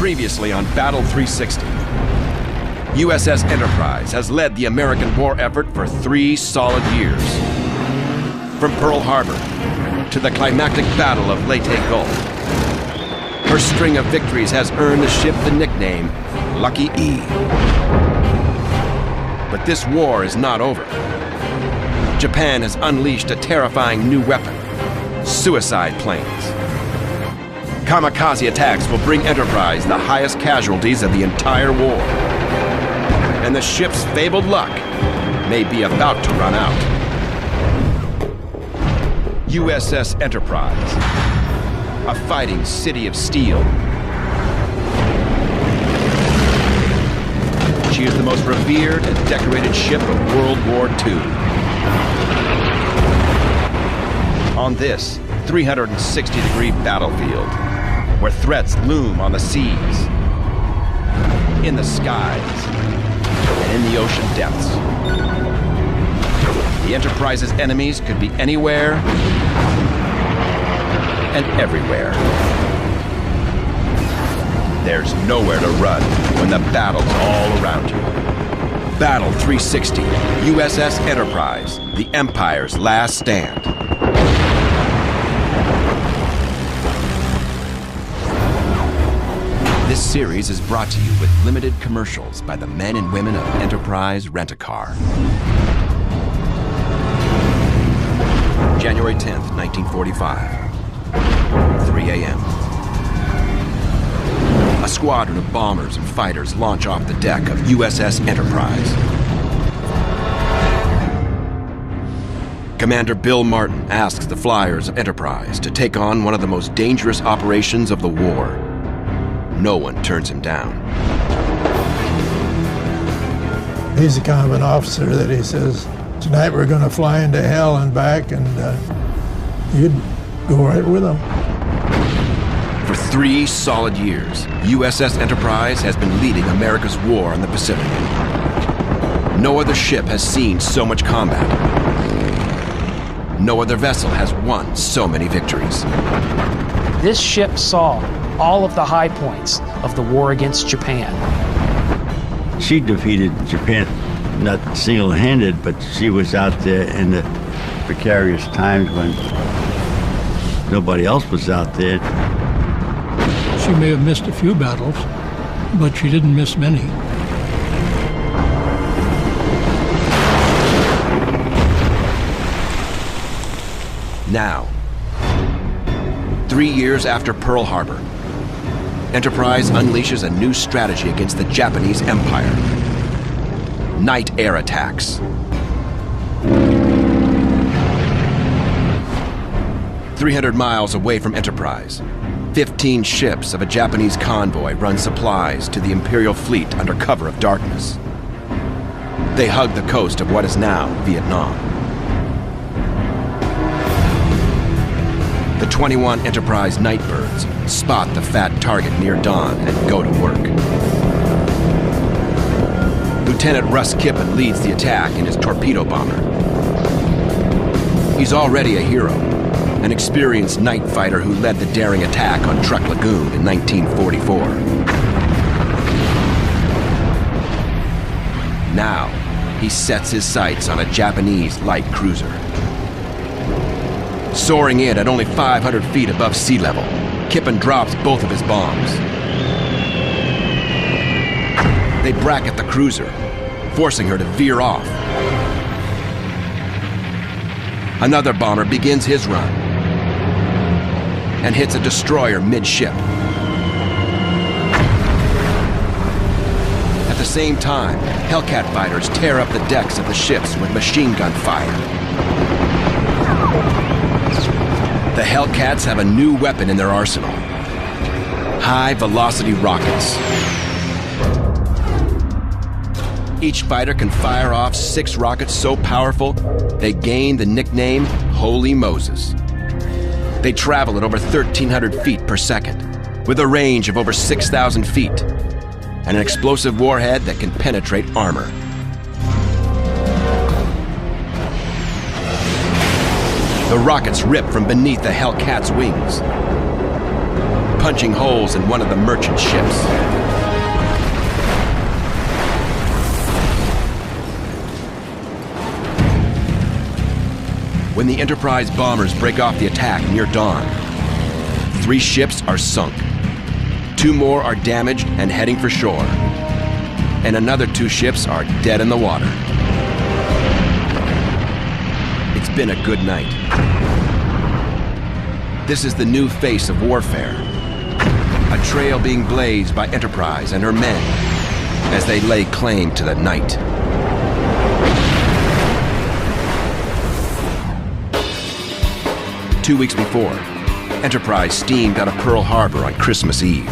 Previously on Battle 360. USS Enterprise has led the American war effort for 3 solid years. From Pearl Harbor to the climactic Battle of Leyte Gulf, her string of victories has earned the ship the nickname Lucky E. But this war is not over. Japan has unleashed a terrifying new weapon: suicide planes. Kamikaze attacks will bring Enterprise the highest casualties of the entire war. And the ship's fabled luck may be about to run out. USS Enterprise, a fighting city of steel. She is the most revered and decorated ship of World War II. On this 360-degree battlefield, where threats loom on the seas, in the skies, and in the ocean depths, the Enterprise's enemies could be anywhere and everywhere. There's nowhere to run when the battle's all around you. Battle 360, USS Enterprise, the Empire's last stand. This series is brought to you with limited commercials by the men and women of Enterprise Rent-A-Car. January 10th, 1945, 3 a.m. A squadron of bombers and fighters launch off the deck of USS Enterprise. Commander Bill Martin asks the flyers of Enterprise to take on one of the most dangerous operations of the war. No one turns him down. He's the kind of an officer that he says, tonight we're going to fly into hell and back, and you'd go right with him. For 3 solid years, USS Enterprise has been leading America's war on the Pacific. No other ship has seen so much combat. No other vessel has won so many victories. This ship saw all of the high points of the war against Japan. She defeated Japan, not single-handed, but she was out there in the precarious times when nobody else was out there. She may have missed a few battles, but she didn't miss many. Now, 3 years after Pearl Harbor, Enterprise unleashes a new strategy against the Japanese Empire: night air attacks. 300 miles away from Enterprise, 15 ships of a Japanese convoy run supplies to the Imperial fleet under cover of darkness. They hug the coast of what is now Vietnam. The 21 Enterprise Nightbirds spot the fat target near dawn and go to work. Lieutenant Russ Kippen leads the attack in his torpedo bomber. He's already a hero, an experienced night fighter who led the daring attack on Truk Lagoon in 1944. Now, he sets his sights on a Japanese light cruiser. Soaring in at only 500 feet above sea level, Kippen drops both of his bombs. They bracket the cruiser, forcing her to veer off. Another bomber begins his run and hits a destroyer mid-ship. At the same time, Hellcat fighters tear up the decks of the ships with machine gun fire. The Hellcats have a new weapon in their arsenal: high-velocity rockets. Each fighter can fire off 6 rockets so powerful, they gain the nickname Holy Moses. They travel at over 1,300 feet per second, with a range of over 6,000 feet, and an explosive warhead that can penetrate armor. The rockets rip from beneath the Hellcat's wings, punching holes in one of the merchant ships. When the Enterprise bombers break off the attack near dawn, 3 ships are sunk. 2 more are damaged and heading for shore. And another 2 ships are dead in the water. It's been a good night. This is the new face of warfare. A trail being blazed by Enterprise and her men as they lay claim to the night. Two weeks before, Enterprise steamed out of Pearl Harbor on Christmas Eve.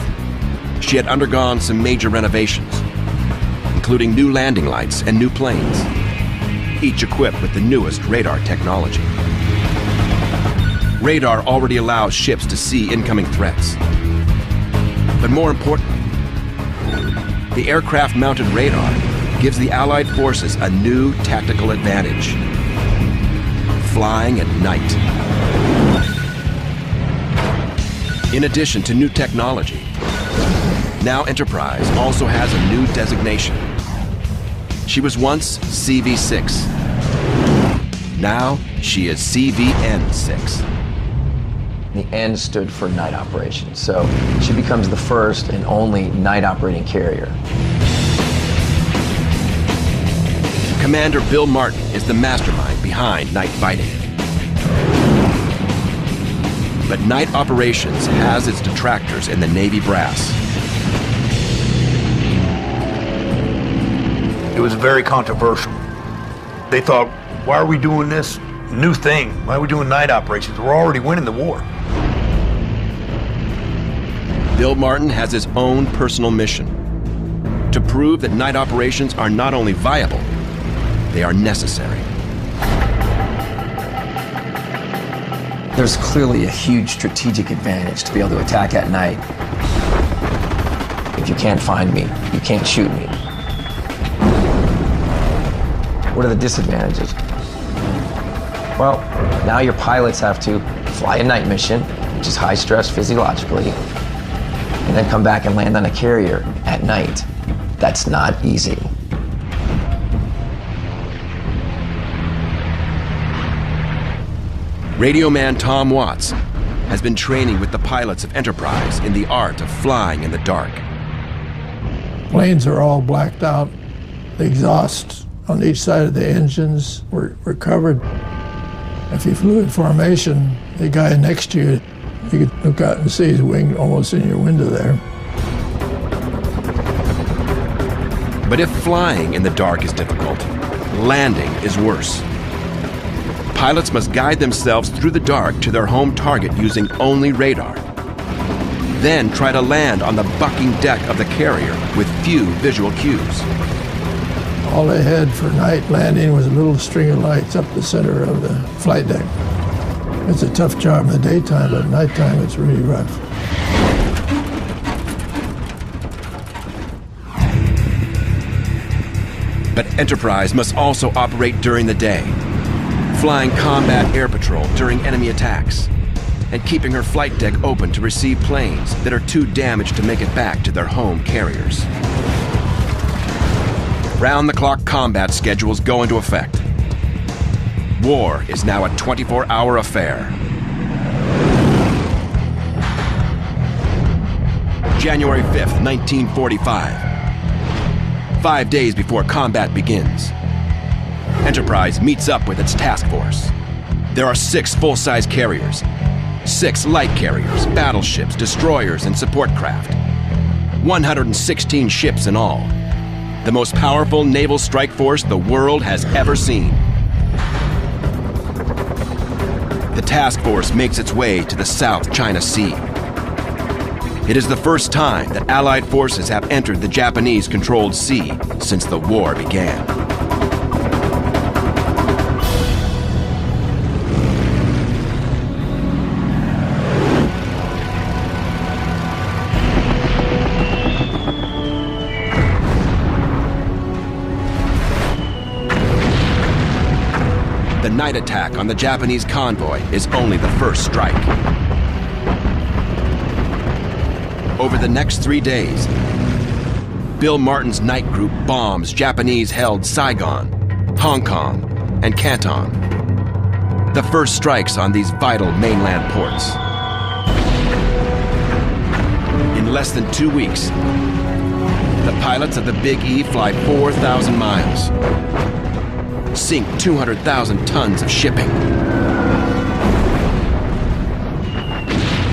She had undergone some major renovations, including new landing lights and new planes, each equipped with the newest radar technology. Radar already allows ships to see incoming threats. But more importantly, the aircraft-mounted radar gives the Allied forces a new tactical advantage: flying at night. In addition to new technology, now Enterprise also has a new designation. She was once CV-6. Now she is CVN-6. The N stood for night operations, so she becomes the first and only night operating carrier. Commander Bill Martin is the mastermind behind night fighting. But night operations has its detractors in the Navy brass. It was very controversial. They thought, why are we doing this new thing? Why are we doing night operations? We're already winning the war. Bill Martin has his own personal mission: to prove that night operations are not only viable, they are necessary. There's clearly a huge strategic advantage to be able to attack at night. If you can't find me, you can't shoot me. What are the disadvantages? Well, now your pilots have to fly a night mission, which is high stress physiologically, and then come back and land on a carrier at night. That's not easy. Radio man Tom Watts has been training with the pilots of Enterprise in the art of flying in the dark. Planes are all blacked out. The exhausts on each side of the engines were covered. If you flew in formation, the guy next to you, you could look out and see his wing almost in your window there. But if flying in the dark is difficult, landing is worse. Pilots must guide themselves through the dark to their home target using only radar. Then try to land on the bucking deck of the carrier with few visual cues. All they had for night landing was a little string of lights up the center of the flight deck. It's a tough job in the daytime, but at nighttime it's really rough. But Enterprise must also operate during the day, flying combat air patrol during enemy attacks, and keeping her flight deck open to receive planes that are too damaged to make it back to their home carriers. Round-the-clock combat schedules go into effect. War is now a 24-hour affair. January 5th, 1945. 5 days before combat begins, Enterprise meets up with its task force. There are 6 full-size carriers, 6 light carriers, battleships, destroyers, and support craft. 116 ships in all. The most powerful naval strike force the world has ever seen. The task force makes its way to the South China Sea. It is the first time that Allied forces have entered the Japanese-controlled sea since the war began. The night attack on the Japanese convoy is only the first strike. over the next 3 days, Bill Martin's night group bombs Japanese-held Saigon, Hong Kong, and Canton. The first strikes on these vital mainland ports. In less than 2 weeks, the pilots of the Big E fly 4,000 miles, sink 200,000 tons of shipping,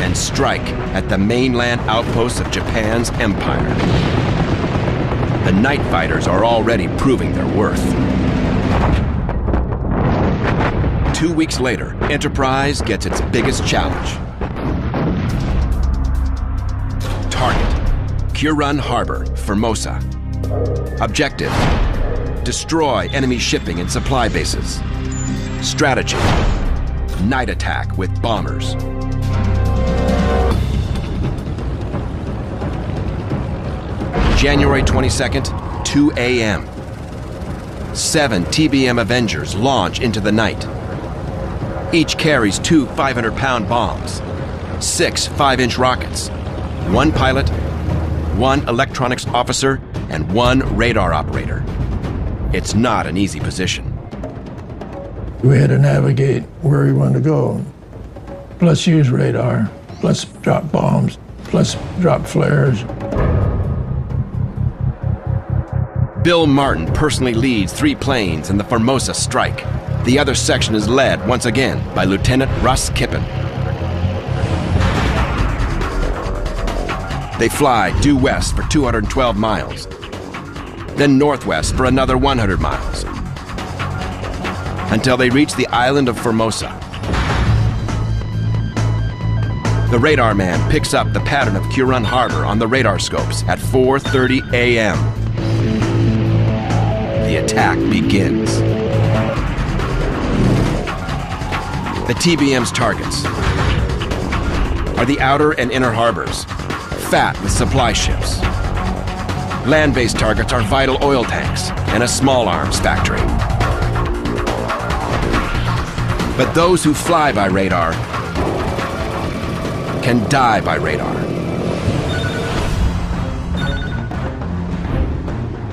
and strike at the mainland outposts of Japan's empire. The night fighters are already proving their worth. 2 weeks later, Enterprise gets its biggest challenge. Target: Kure-Ran Harbor, Formosa. Objective: destroy enemy shipping and supply bases. Strategy: night attack with bombers. January 22nd, 2 a.m. 7 TBM Avengers launch into the night. Each carries 2 500-pound bombs, 6 5-inch rockets, 1 pilot, 1 electronics officer, and 1 radar operator. It's not an easy position. We had to navigate where we wanted to go, plus use radar, plus drop bombs, plus drop flares. Bill Martin personally leads 3 planes in the Formosa strike. The other section is led, once again, by Lieutenant Russ Kippen. They fly due west for 212 miles, then northwest for another 100 miles, until they reach the island of Formosa. The radar man picks up the pattern of Kure-Ran Harbor on the radar scopes at 4:30 a.m. The attack begins. The TBM's targets are the outer and inner harbors, fat with supply ships. Land-based targets are vital oil tanks and a small arms factory. But those who fly by radar can die by radar.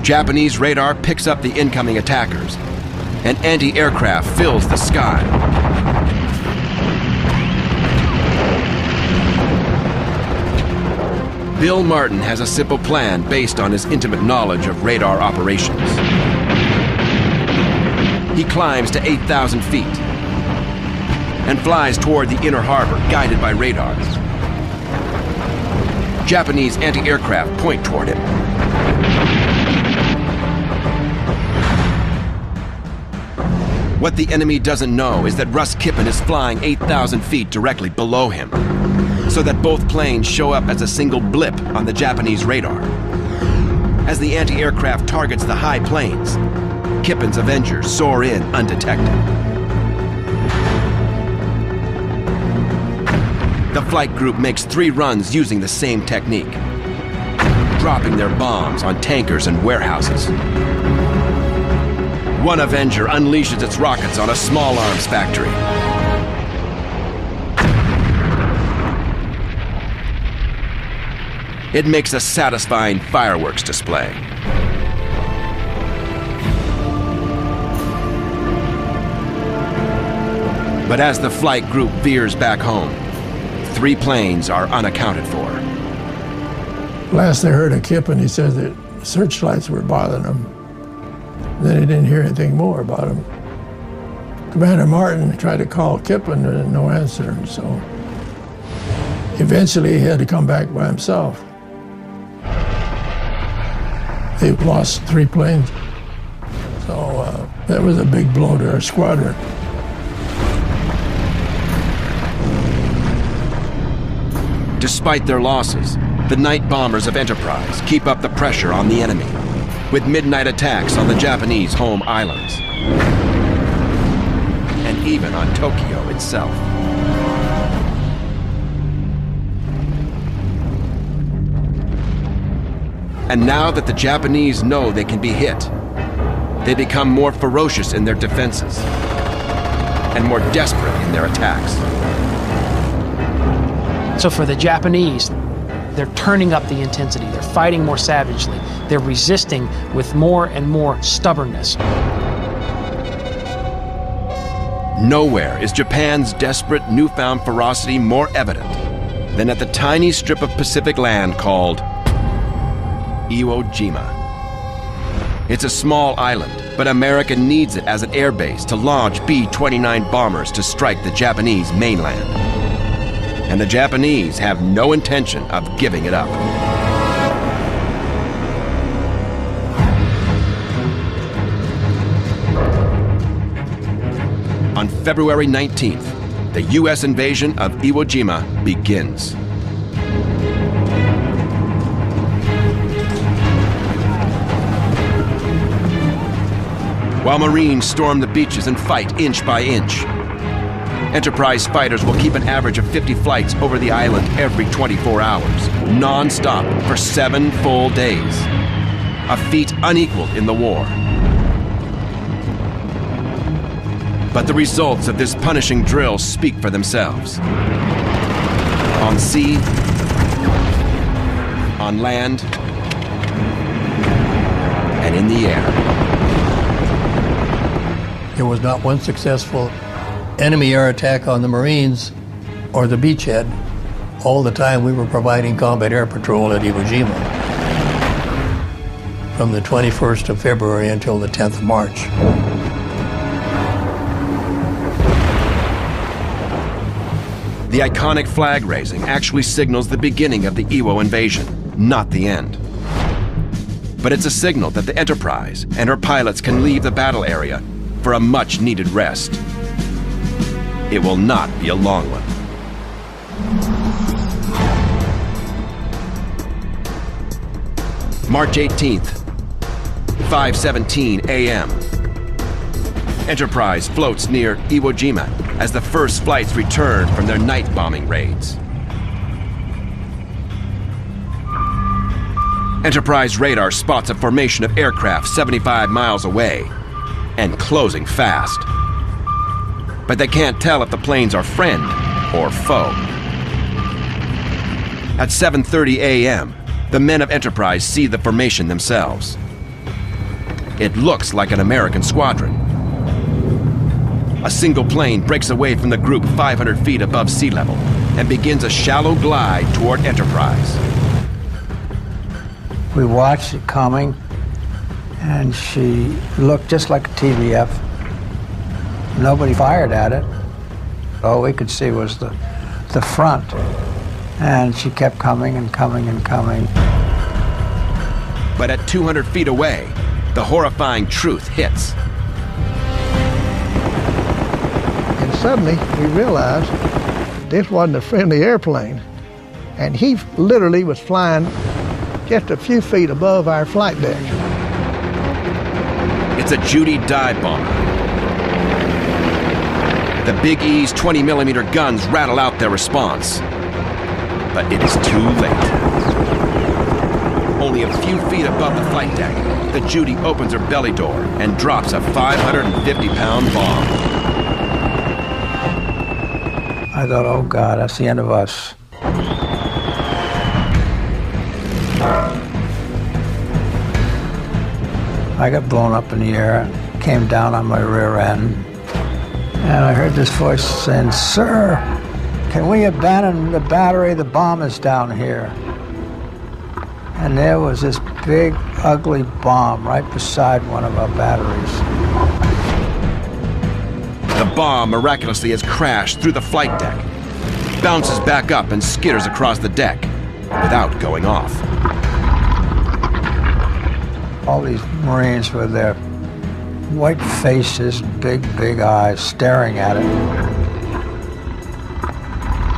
Japanese radar picks up the incoming attackers, and anti-aircraft fills the sky. Bill Martin has a simple plan based on his intimate knowledge of radar operations. He climbs to 8,000 feet and flies toward the inner harbor, guided by radar. Japanese anti-aircraft point toward him. What the enemy doesn't know is that Russ Kippen is flying 8,000 feet directly below him, so that both planes show up as a single blip on the Japanese radar. As the anti-aircraft targets the high planes, Kippen's Avengers soar in undetected. The flight group makes 3 runs using the same technique, dropping their bombs on tankers and warehouses. One Avenger unleashes its rockets on a small arms factory. It makes a satisfying fireworks display. But as the flight group veers back home, 3 planes are unaccounted for. Last I heard of Kippen, he said that searchlights were bothering him. Then he didn't hear anything more about him. Commander Martin tried to call Kippen, and no answer, so eventually he had to come back by himself. They've lost 3 planes, so that was a big blow to our squadron. Despite their losses, the night bombers of Enterprise keep up the pressure on the enemy, with midnight attacks on the Japanese home islands, and even on Tokyo itself. And now that the Japanese know they can be hit, they become more ferocious in their defenses and more desperate in their attacks. So for the Japanese, they're turning up the intensity. They're fighting more savagely. They're resisting with more and more stubbornness. Nowhere is Japan's desperate newfound ferocity more evident than at the tiny strip of Pacific land called Iwo Jima. It's a small island, but America needs it as an airbase to launch B-29 bombers to strike the Japanese mainland. And the Japanese have no intention of giving it up. On February 19th, the U.S. invasion of Iwo Jima begins. While Marines storm the beaches and fight inch by inch, Enterprise fighters will keep an average of 50 flights over the island every 24 hours, non-stop for 7 full days. A feat unequaled in the war. But the results of this punishing drill speak for themselves. On sea, on land, and in the air. There was not one successful enemy air attack on the Marines or the beachhead. All the time we were providing combat air patrol at Iwo Jima from the 21st of February until the 10th of March. The iconic flag raising actually signals the beginning of the Iwo invasion, not the end. But it's a signal that the Enterprise and her pilots can leave the battle area for a much-needed rest. It will not be a long one. March 18th, 5:17 a.m. Enterprise floats near Iwo Jima as the first flights return from their night bombing raids. Enterprise radar spots a formation of aircraft 75 miles away and closing fast. But they can't tell if the planes are friend or foe. At 7:30 a.m., the men of Enterprise see the formation themselves. It looks like an American squadron. A single plane breaks away from the group 500 feet above sea level and begins a shallow glide toward Enterprise. We watched it coming, and she looked just like a TVF. Nobody fired at it. All we could see was the front. And she kept coming and coming and coming. But at 200 feet away, the horrifying truth hits. And suddenly we realized this wasn't a friendly airplane. And he literally was flying just a few feet above our flight deck. It's a Judy dive bomber. The Big E's 20mm guns rattle out their response. But it is too late. Only a few feet above the flight deck, the Judy opens her belly door and drops a 550-pound bomb. I thought, oh God, that's the end of us. I got blown up in the air, came down on my rear end, and I heard this voice saying, "Sir, can we abandon the battery? The bomb is down here." And there was this big, ugly bomb right beside one of our batteries. The bomb miraculously has crashed through the flight deck, bounces back up and skitters across the deck without going off. All these Marines with their white faces, big eyes, staring at it.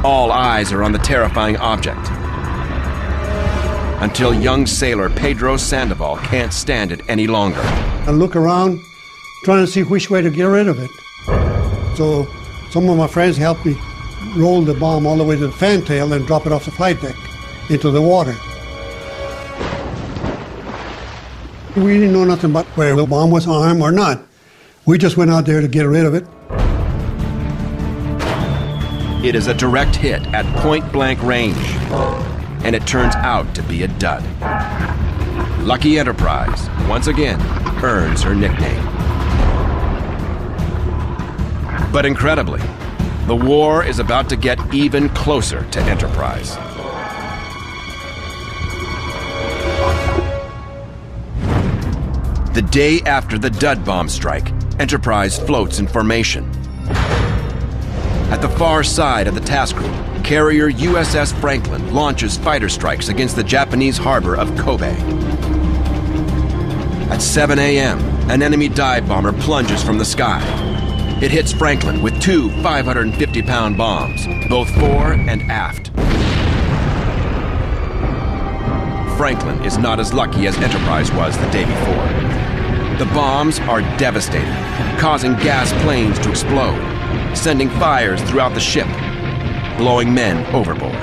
All eyes are on the terrifying object. Until young sailor Pedro Sandoval can't stand it any longer. I look around, trying to see which way to get rid of it. So some of my friends helped me roll the bomb all the way to the fantail and drop it off the flight deck into the water. We didn't know nothing about whether the bomb was armed or not. We just went out there to get rid of it. It is a direct hit at point-blank range. and it turns out to be a dud. Lucky Enterprise, once again, earns her nickname. But incredibly, the war is about to get even closer to Enterprise. The day after the dud bomb strike, Enterprise floats in formation. At the far side of the task group, carrier USS Franklin launches fighter strikes against the Japanese harbor of Kobe. At 7 a.m., an enemy dive bomber plunges from the sky. It hits Franklin with two 550-pound bombs, both fore and aft. Franklin is not as lucky as Enterprise was the day before. The bombs are devastating, causing gas planes to explode, sending fires throughout the ship, blowing men overboard.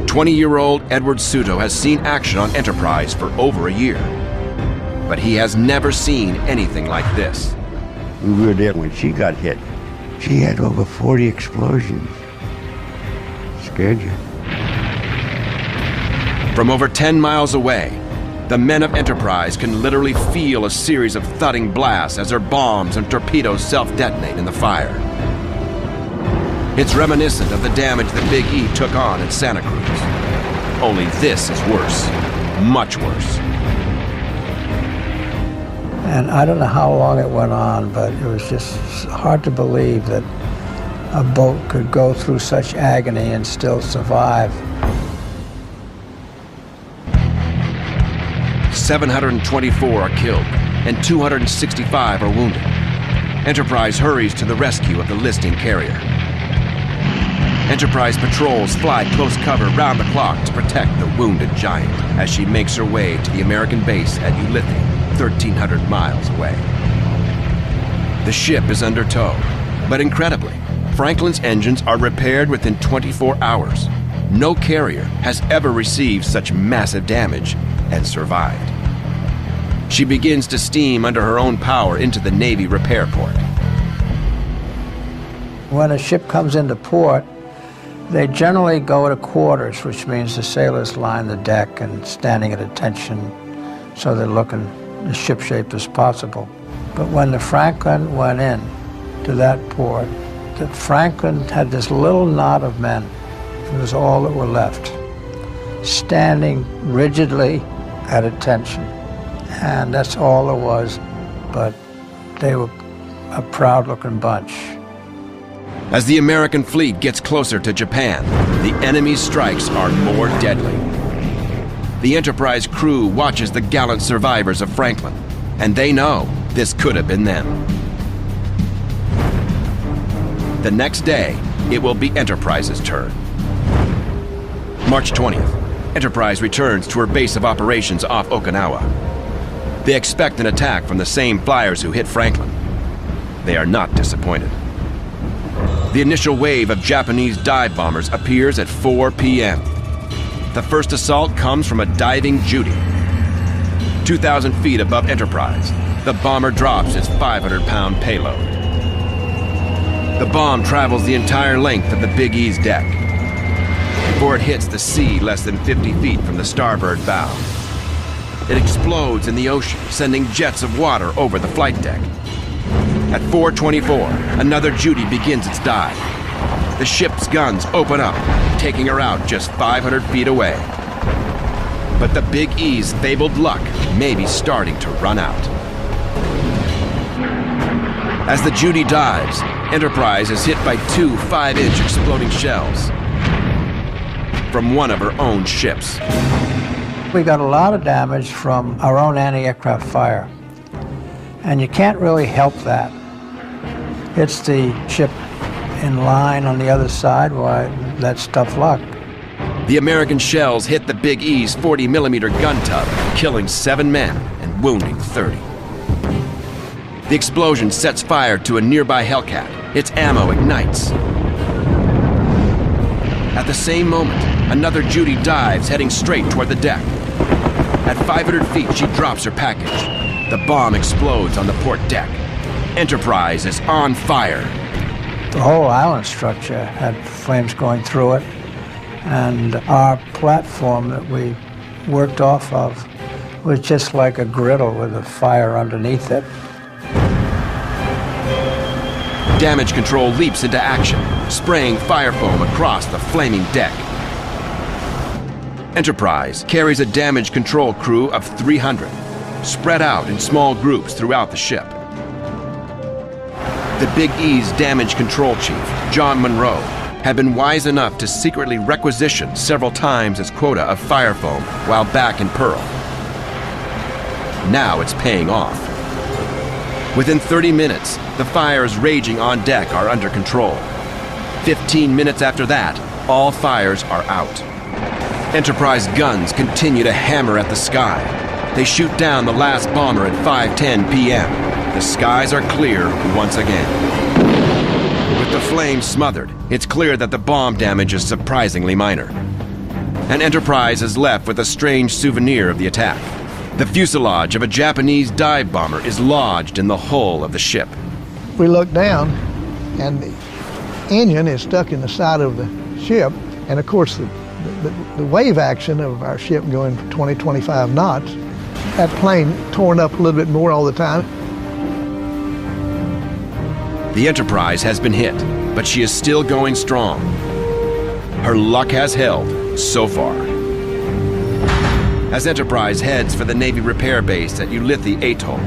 20-year-old Edward Suto has seen action on Enterprise for over a year, but he has never seen anything like this. We were there when she got hit. She had over 40 explosions. Scared you. From over 10 miles away, the men of Enterprise can literally feel a series of thudding blasts as their bombs and torpedoes self-detonate in the fire. It's reminiscent of the damage the Big E took on at Santa Cruz. Only this is worse, much worse. And I don't know how long it went on, but it was just hard to believe that a boat could go through such agony and still survive. 724 are killed, and 265 are wounded. Enterprise hurries to the rescue of the listing carrier. Enterprise patrols fly close cover round the clock to protect the wounded giant as she makes her way to the American base at Ulithi, 1,300 miles away. The ship is under tow, but incredibly, Franklin's engines are repaired within 24 hours. No carrier has ever received such massive damage and survived. She begins to steam under her own power into the Navy repair port. When a ship comes into port, they generally go to quarters, which means the sailors line the deck and standing at attention so they're looking as ship-shape as possible. But when the Franklin went in to that port, the Franklin had this little knot of men. It was all that were left, standing rigidly at attention. And that's all there was, but they were a proud-looking bunch. As the American fleet gets closer to Japan, the enemy's strikes are more deadly. The Enterprise crew watches the gallant survivors of Franklin, and they know this could have been them. The next day, it will be Enterprise's turn. March 20th, Enterprise returns to her base of operations off Okinawa. They expect an attack from the same flyers who hit Franklin. They are not disappointed. The initial wave of Japanese dive bombers appears at 4 p.m. The first assault comes from a diving Judy. 2,000 feet above Enterprise, the bomber drops its 500-pound payload. The bomb travels the entire length of the Big E's deck before it hits the sea less than 50 feet from the starboard bow. It explodes in the ocean, sending jets of water over the flight deck. At 4:24, another Judy begins its dive. The ship's guns open up, taking her out just 500 feet away. But the Big E's fabled luck may be starting to run out. As the Judy dives, Enterprise is hit by two 5-inch exploding shells from one of her own ships. We got a lot of damage from our own anti-aircraft fire, and you can't really help that. It's the ship in line on the other side. Why, that's tough luck. The American shells hit the Big E's 40mm gun tub, killing 7 men and wounding 30. The explosion sets fire to a nearby Hellcat. Its ammo ignites. At the same moment, another Judy dives, heading straight toward the deck. At 500 feet, she drops her package. The bomb explodes on the port deck. Enterprise is on fire. The whole island structure had flames going through it, And our platform that we worked off of was just like a griddle with a fire underneath it. Damage control leaps into action, spraying fire foam across the flaming deck. Enterprise carries a damage control crew of 300, spread out in small groups throughout the ship. The Big E's damage control chief, John Monroe, had been wise enough to secretly requisition several times his quota of fire foam while back in Pearl. Now it's paying off. Within 30 minutes, the fires raging on deck are under control. 15 minutes after that, all fires are out. Enterprise guns continue to hammer at the sky. They shoot down the last bomber at 5:10 p.m. The skies are clear once again. With the flames smothered, it's clear that the bomb damage is surprisingly minor. And Enterprise is left with a strange souvenir of the attack. The fuselage of a Japanese dive bomber is lodged in the hull of the ship. We look down, and the engine is stuck in the side of the ship, and of course the wave action of our ship going 20, 25 knots, that plane torn up a little bit more all the time. The Enterprise has been hit, but she is still going strong. Her luck has held so far. As Enterprise heads for the Navy repair base at Ulithi Atoll,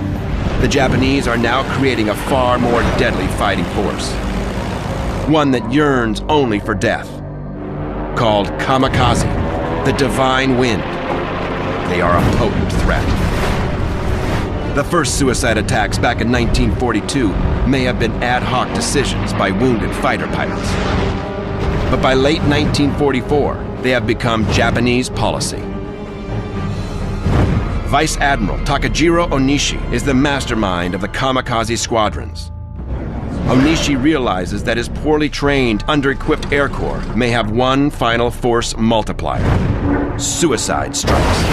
the Japanese are now creating a far more deadly fighting force. One that yearns only for death. Called Kamikaze, the Divine Wind. They are a potent threat. The first suicide attacks back in 1942 may have been ad hoc decisions by wounded fighter pilots. But by late 1944, they have become Japanese policy. Vice Admiral Takajiro Onishi is the mastermind of the kamikaze squadrons. Onishi realizes that his poorly trained, under-equipped Air Corps may have one final force multiplier: suicide strikes.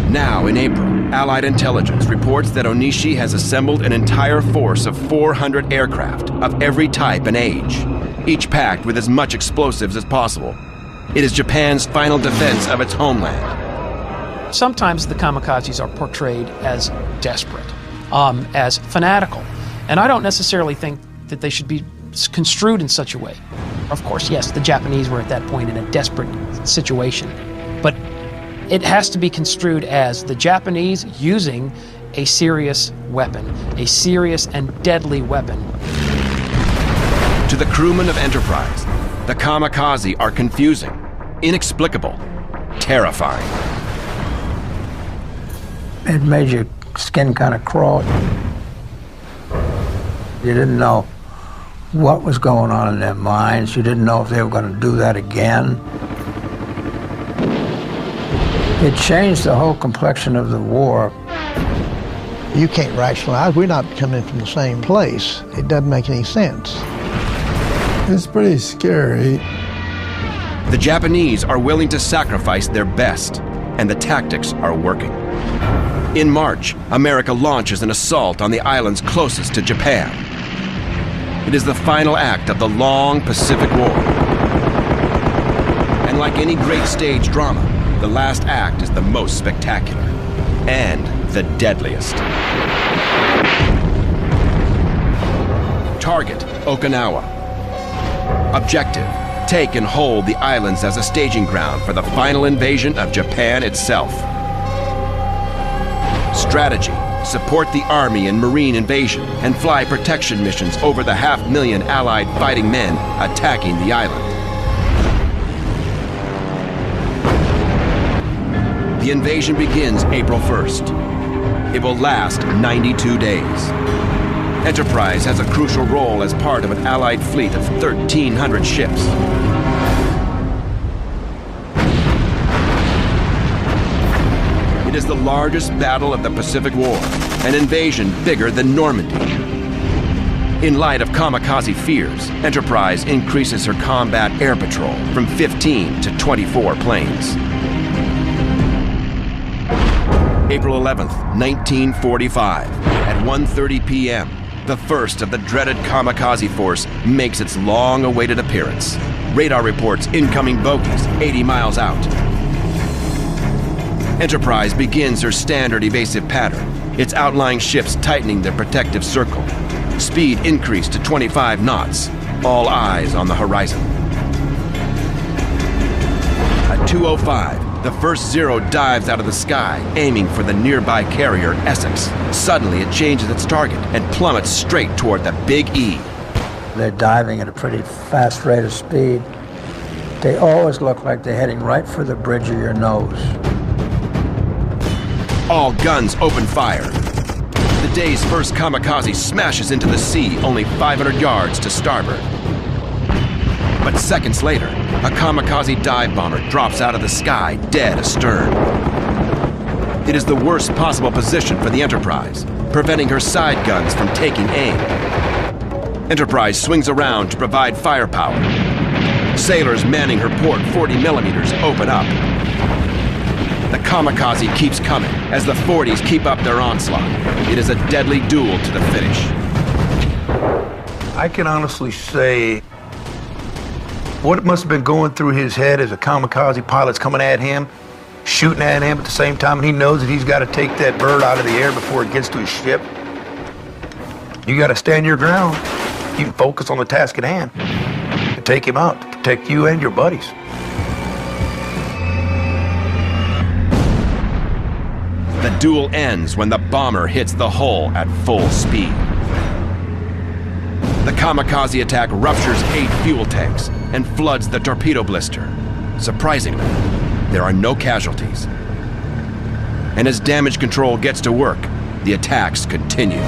Now, in April, Allied intelligence reports that Onishi has assembled an entire force of 400 aircraft of every type and age, each packed with as much explosives as possible. It is Japan's final defense of its homeland. Sometimes the kamikazes are portrayed as desperate, as fanatical, and I don't necessarily think that they should be construed in such a way. Of course, yes, the Japanese were at that point in a desperate situation, but it has to be construed as the Japanese using a serious weapon, a serious and deadly weapon. To the crewmen of Enterprise, the kamikaze are confusing, inexplicable, terrifying. It made your skin kind of crawl. You didn't know what was going on in their minds. You didn't know if they were going to do that again. It changed the whole complexion of the war. You can't rationalize. We're not coming from the same place. It doesn't make any sense. It's pretty scary. The Japanese are willing to sacrifice their best, and the tactics are working. In March, America launches an assault on the islands closest to Japan. It is the final act of the long Pacific War. And like any great stage drama, the last act is the most spectacular and the deadliest. Target, Okinawa. Objective, take and hold the islands as a staging ground for the final invasion of Japan itself. Strategy, support the Army and Marine invasion and fly protection missions over the 500,000 Allied fighting men attacking the island. The invasion begins April 1st. It will last 92 days. Enterprise has a crucial role as part of an Allied fleet of 1,300 ships. It is the largest battle of the Pacific War, an invasion bigger than Normandy. In light of kamikaze fears, Enterprise increases her combat air patrol from 15 to 24 planes. April 11th, 1945, at 1:30 p.m., The first of the dreaded kamikaze force makes its long-awaited appearance. Radar reports incoming bogies 80 miles out. Enterprise begins her standard evasive pattern, its outlying ships tightening their protective circle. Speed increased to 25 knots. All eyes on the horizon. At 2:05, the first Zero dives out of the sky, aiming for the nearby carrier, Essex. Suddenly, it changes its target and plummets straight toward the Big E. They're diving at a pretty fast rate of speed. They always look like they're heading right for the bridge of your nose. All guns open fire. The day's first kamikaze smashes into the sea only 500 yards to starboard. But seconds later, a kamikaze dive bomber drops out of the sky, dead astern. It is the worst possible position for the Enterprise, preventing her side guns from taking aim. Enterprise swings around to provide firepower. Sailors manning her port 40 millimeters open up. The kamikaze keeps coming as the 40s keep up their onslaught. It is a deadly duel to the finish. I can honestly say what must have been going through his head as a kamikaze pilot's coming at him, shooting at him at the same time, and he knows that he's got to take that bird out of the air before it gets to his ship. You got to stand your ground. You can focus on the task at hand and take him out to protect you and your buddies. The duel ends when the bomber hits the hull at full speed. The kamikaze attack ruptures 8 fuel tanks and floods the torpedo blister. Surprisingly, there are no casualties. And as damage control gets to work, the attacks continue.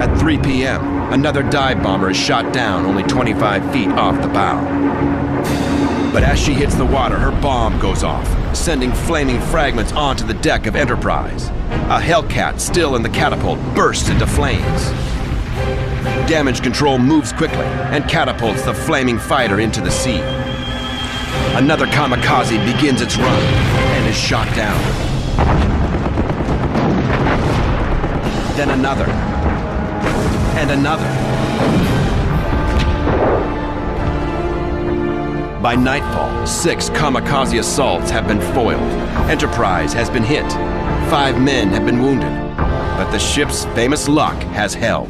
At 3 p.m., another dive bomber is shot down only 25 feet off the bow. But as she hits the water, her bomb goes off, sending flaming fragments onto the deck of Enterprise. A Hellcat still in the catapult bursts into flames. Damage control moves quickly and catapults the flaming fighter into the sea. Another kamikaze begins its run and is shot down. Then another. And another. By nightfall, 6 kamikaze assaults have been foiled. Enterprise has been hit. 5 men have been wounded. But the ship's famous luck has held.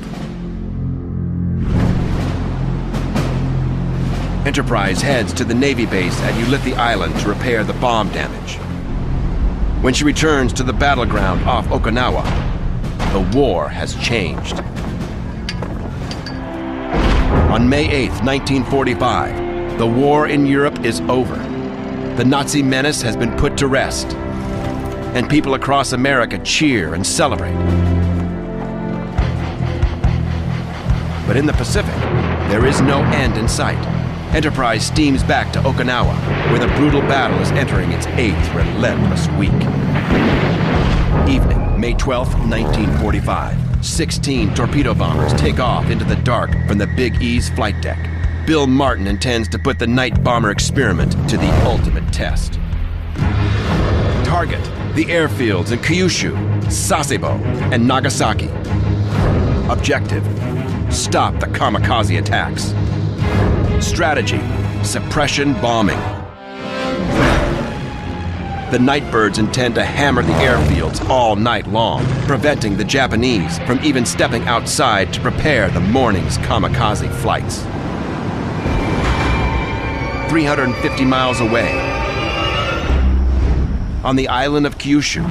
Enterprise heads to the Navy base at Ulithi Island to repair the bomb damage. When she returns to the battleground off Okinawa, the war has changed. On May 8th, 1945, the war in Europe is over. The Nazi menace has been put to rest, and people across America cheer and celebrate. But in the Pacific, there is no end in sight. Enterprise steams back to Okinawa, where the brutal battle is entering its 8th relentless week. Evening, May 12th, 1945. 16 torpedo bombers take off into the dark from the Big E's flight deck. Bill Martin intends to put the night bomber experiment to the ultimate test. Target: the airfields in Kyushu, Sasebo, and Nagasaki. Objective: stop the kamikaze attacks. Strategy: suppression bombing. The Nightbirds intend to hammer the airfields all night long, preventing the Japanese from even stepping outside to prepare the morning's kamikaze flights. 350 miles away, on the island of Kyushu,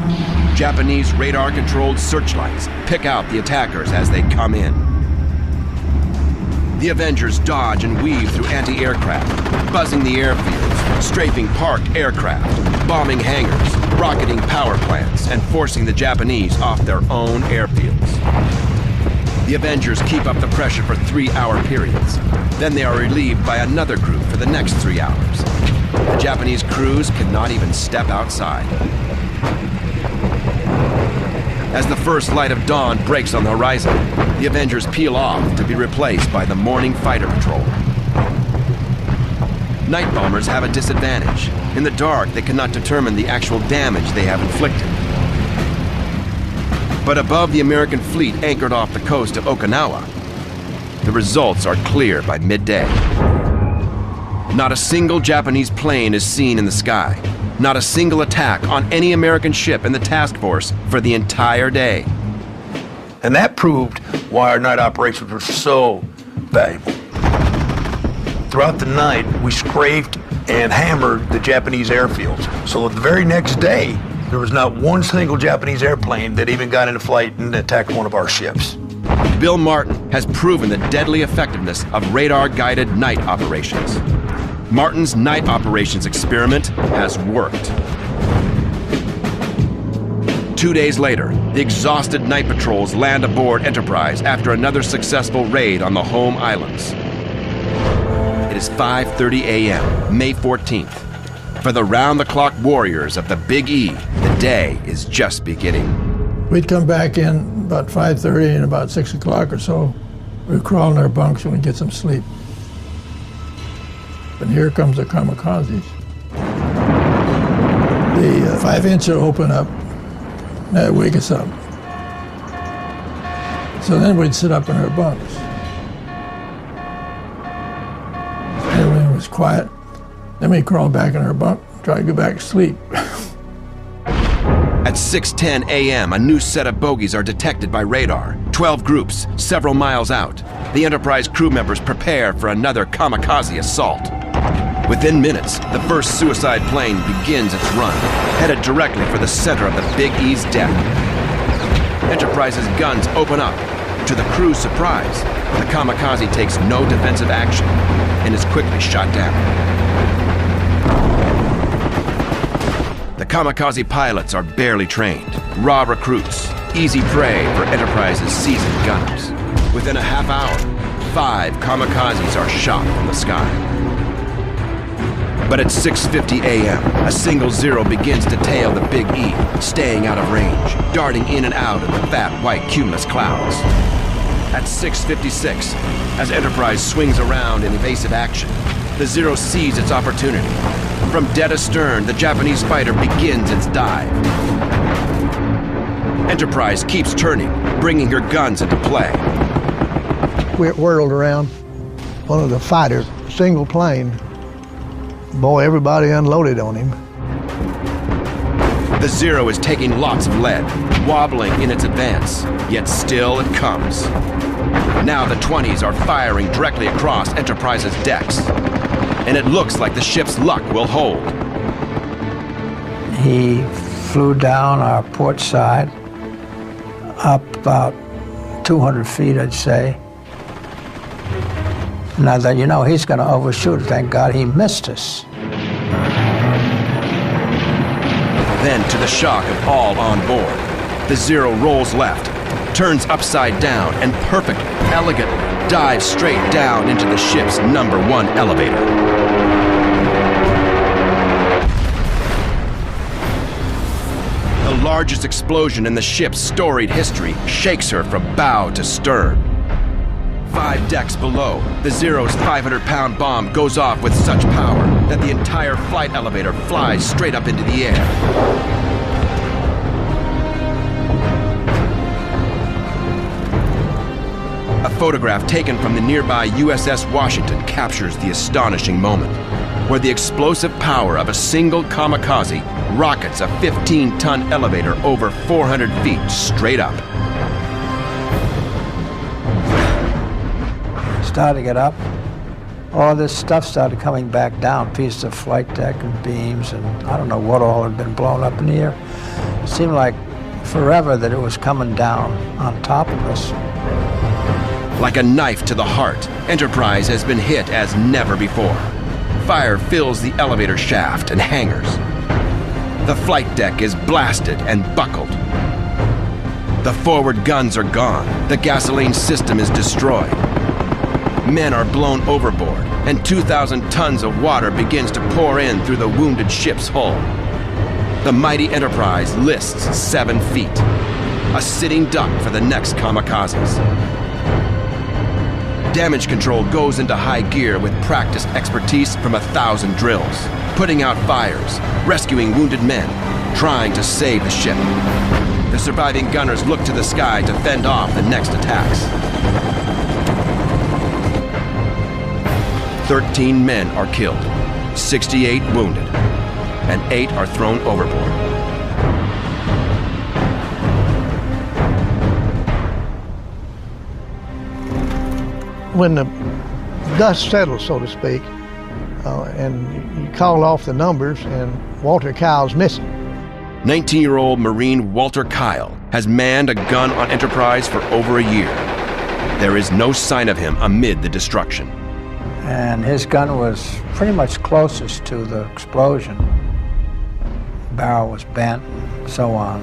Japanese radar-controlled searchlights pick out the attackers as they come in. The Avengers dodge and weave through anti-aircraft, buzzing the airfields, strafing parked aircraft, bombing hangars, rocketing power plants, and forcing the Japanese off their own airfields. The Avengers keep up the pressure for 3-hour periods. Then they are relieved by another group for the next 3 hours. The Japanese crews cannot even step outside. As the first light of dawn breaks on the horizon, the Avengers peel off to be replaced by the morning fighter patrol. Night bombers have a disadvantage. In the dark, they cannot determine the actual damage they have inflicted. But above the American fleet anchored off the coast of Okinawa, the results are clear by midday. Not a single Japanese plane is seen in the sky. Not a single attack on any American ship in the task force for the entire day. And that proved why our night operations were so valuable. Throughout the night, we scraped and hammered the Japanese airfields. So the very next day, there was not one single Japanese airplane that even got into flight and attacked one of our ships. Bill Martin has proven the deadly effectiveness of radar-guided night operations. Martin's night operations experiment has worked. 2 days later, the exhausted night patrols land aboard Enterprise after another successful raid on the home islands. It is 5:30 a.m., May 14th. For the round-the-clock warriors of the Big E, the day is just beginning. We'd come back in about 5:30 and about 6 o'clock or so, we'd crawl in our bunks and we'd get some sleep. And here comes the kamikazes. The 5-inch would open up, and that'd wake us up. So then we'd sit up in our bunks. Everything was quiet. Then we'd crawl back in our bunk, try to go back to sleep. At 6:10 a.m., a new set of bogies are detected by radar. 12 groups, several miles out. The Enterprise crew members prepare for another kamikaze assault. Within minutes, the first suicide plane begins its run, headed directly for the center of the Big E's deck. Enterprise's guns open up. To the crew's surprise, the kamikaze takes no defensive action and is quickly shot down. The kamikaze pilots are barely trained, raw recruits, easy prey for Enterprise's seasoned gunners. Within a half hour, 5 kamikazes are shot from the sky. But at 6:50 a.m., a single Zero begins to tail the Big E, staying out of range, darting in and out of the fat white cumulus clouds. At 6:56, as Enterprise swings around in evasive action, the Zero sees its opportunity. From dead astern, the Japanese fighter begins its dive. Enterprise keeps turning, bringing her guns into play. We whirled around one of the fighters, single plane. Boy, everybody unloaded on him. The Zero is taking lots of lead, wobbling in its advance, yet still it comes. Now the 20s are firing directly across Enterprise's decks, and it looks like the ship's luck will hold. He flew down our port side, up about 200 feet, I'd say. And I thought, you know, he's going to overshoot. Thank God he missed us. Then, to the shock of all on board, the Zero rolls left, turns upside down, and perfectly, elegantly dives straight down into the ship's #1 elevator. The largest explosion in the ship's storied history shakes her from bow to stern. 5 decks below, the Zero's 500-pound bomb goes off with such power that the entire flight elevator flies straight up into the air. A photograph taken from the nearby USS Washington captures the astonishing moment, where the explosive power of a single kamikaze rockets a 15-ton elevator over 400 feet straight up. Started to get up. All this stuff started coming back down, pieces of flight deck and beams, and I don't know what all had been blown up in the air. It seemed like forever that it was coming down on top of us. Like a knife to the heart, Enterprise has been hit as never before. Fire fills the elevator shaft and hangars. The flight deck is blasted and buckled. The forward guns are gone. The gasoline system is destroyed. Men are blown overboard, and 2,000 tons of water begins to pour in through the wounded ship's hull. The mighty Enterprise lists 7 feet, a sitting duck for the next kamikazes. Damage control goes into high gear with practiced expertise from 1,000 drills, putting out fires, rescuing wounded men, trying to save the ship. The The surviving gunners look to the sky to fend off the next attacks. 13 men are killed, 68 wounded, and 8 are thrown overboard. When the dust settles, so to speak, and you call off the numbers, and Walter Kyle's missing. 19-year-old Marine Walter Kyle has manned a gun on Enterprise for over a year. There is no sign of him amid the destruction. And his gun was pretty much closest to the explosion. The barrel was bent, and so on.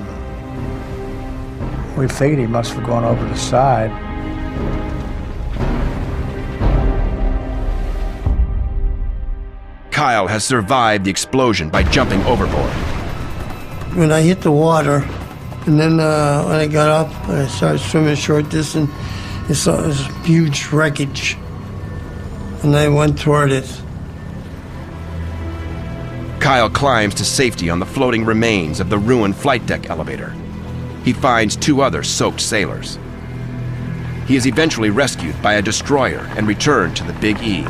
We figured he must have gone over the side. Kyle has survived the explosion by jumping overboard. When I hit the water, and then when I got up, I started swimming a short distance, I saw this huge wreckage, and I went toward it. Kyle climbs to safety on the floating remains of the ruined flight deck elevator. He finds 2 other soaked sailors. He is eventually rescued by a destroyer and returned to the Big E.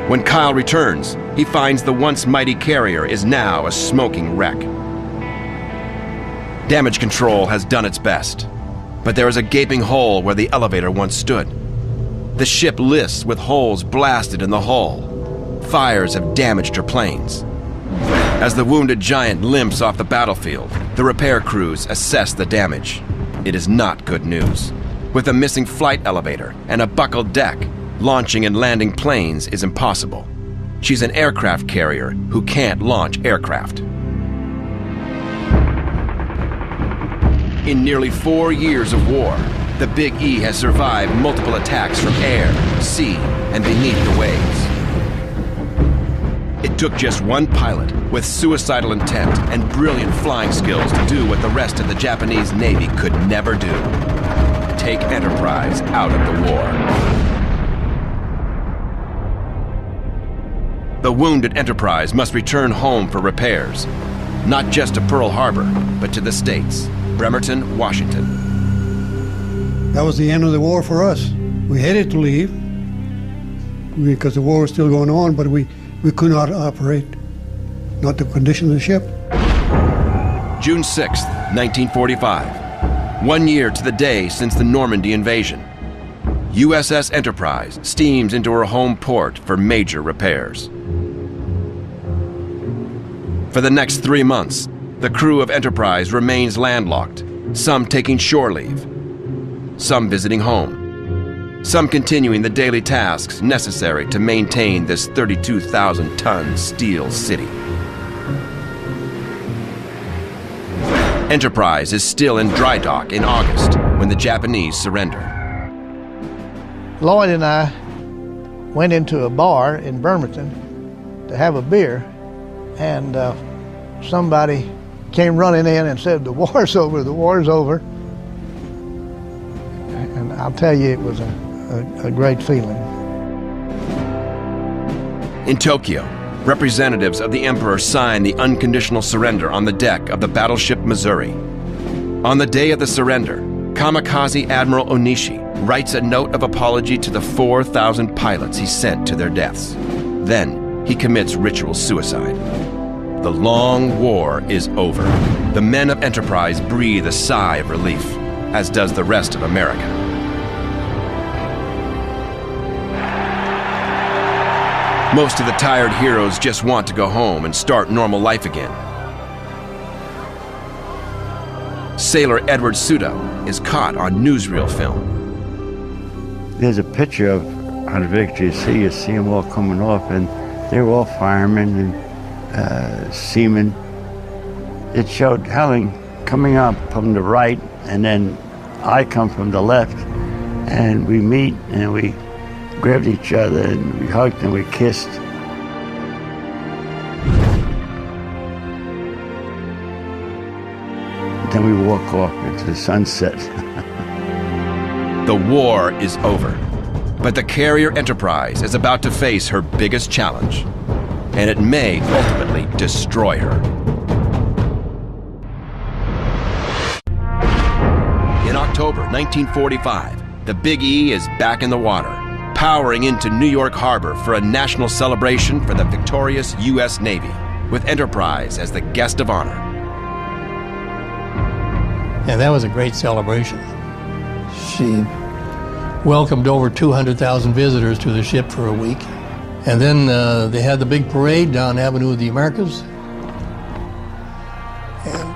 When Kyle returns, he finds the once mighty carrier is now a smoking wreck. Damage control has done its best, but there is a gaping hole where the elevator once stood. The ship lists with holes blasted in the hull. Fires have damaged her planes. As the wounded giant limps off the battlefield, the repair crews assess the damage. It is not good news. With a missing flight elevator and a buckled deck, launching and landing planes is impossible. She's an aircraft carrier who can't launch aircraft. In nearly 4 years of war, the Big E has survived multiple attacks from air, sea, and beneath the waves. It took just one pilot with suicidal intent and brilliant flying skills to do what the rest of the Japanese Navy could never do: take Enterprise out of the war. The wounded Enterprise must return home for repairs, not just to Pearl Harbor, but to the States, Bremerton, Washington. That was the end of the war for us. We hated to leave because the war was still going on, but we could not operate, not the condition of the ship. June 6th, 1945, 1 year to the day since the Normandy invasion. USS Enterprise steams into her home port for major repairs. For the next 3 months, the crew of Enterprise remains landlocked, some taking shore leave, some visiting home, some continuing the daily tasks necessary to maintain this 32,000-ton steel city. Enterprise is still in dry dock in August when the Japanese surrender. Lloyd and I went into a bar in Bremerton to have a beer, and somebody came running in and said, "The war's over, the war's over." And I'll tell you, it was a great feeling. In Tokyo, representatives of the Emperor signed the unconditional surrender on the deck of the battleship Missouri. On the day of the surrender, Kamikaze Admiral Onishi writes a note of apology to the 4,000 pilots he sent to their deaths. Then he commits ritual suicide. The long war is over. The men of Enterprise breathe a sigh of relief, as does the rest of America. Most of the tired heroes just want to go home and start normal life again. Sailor Edward Sudo is caught on newsreel film. There's a picture of on Victory at Sea. You see them all coming off, and they were all firemen and seamen. It showed Helen coming up from the right, and then I come from the left, and we meet, and we grabbed each other, and we hugged, and we kissed. Then we walk off into the sunset. The war is over, but the carrier Enterprise is about to face her biggest challenge, and it may ultimately destroy her. October 1945, the Big E is back in the water, powering into New York Harbor for a national celebration for the victorious U.S. Navy, with Enterprise as the guest of honor. And that was a great celebration. She welcomed over 200,000 visitors to the ship for a week. And then they had the big parade down Avenue of the Americas. And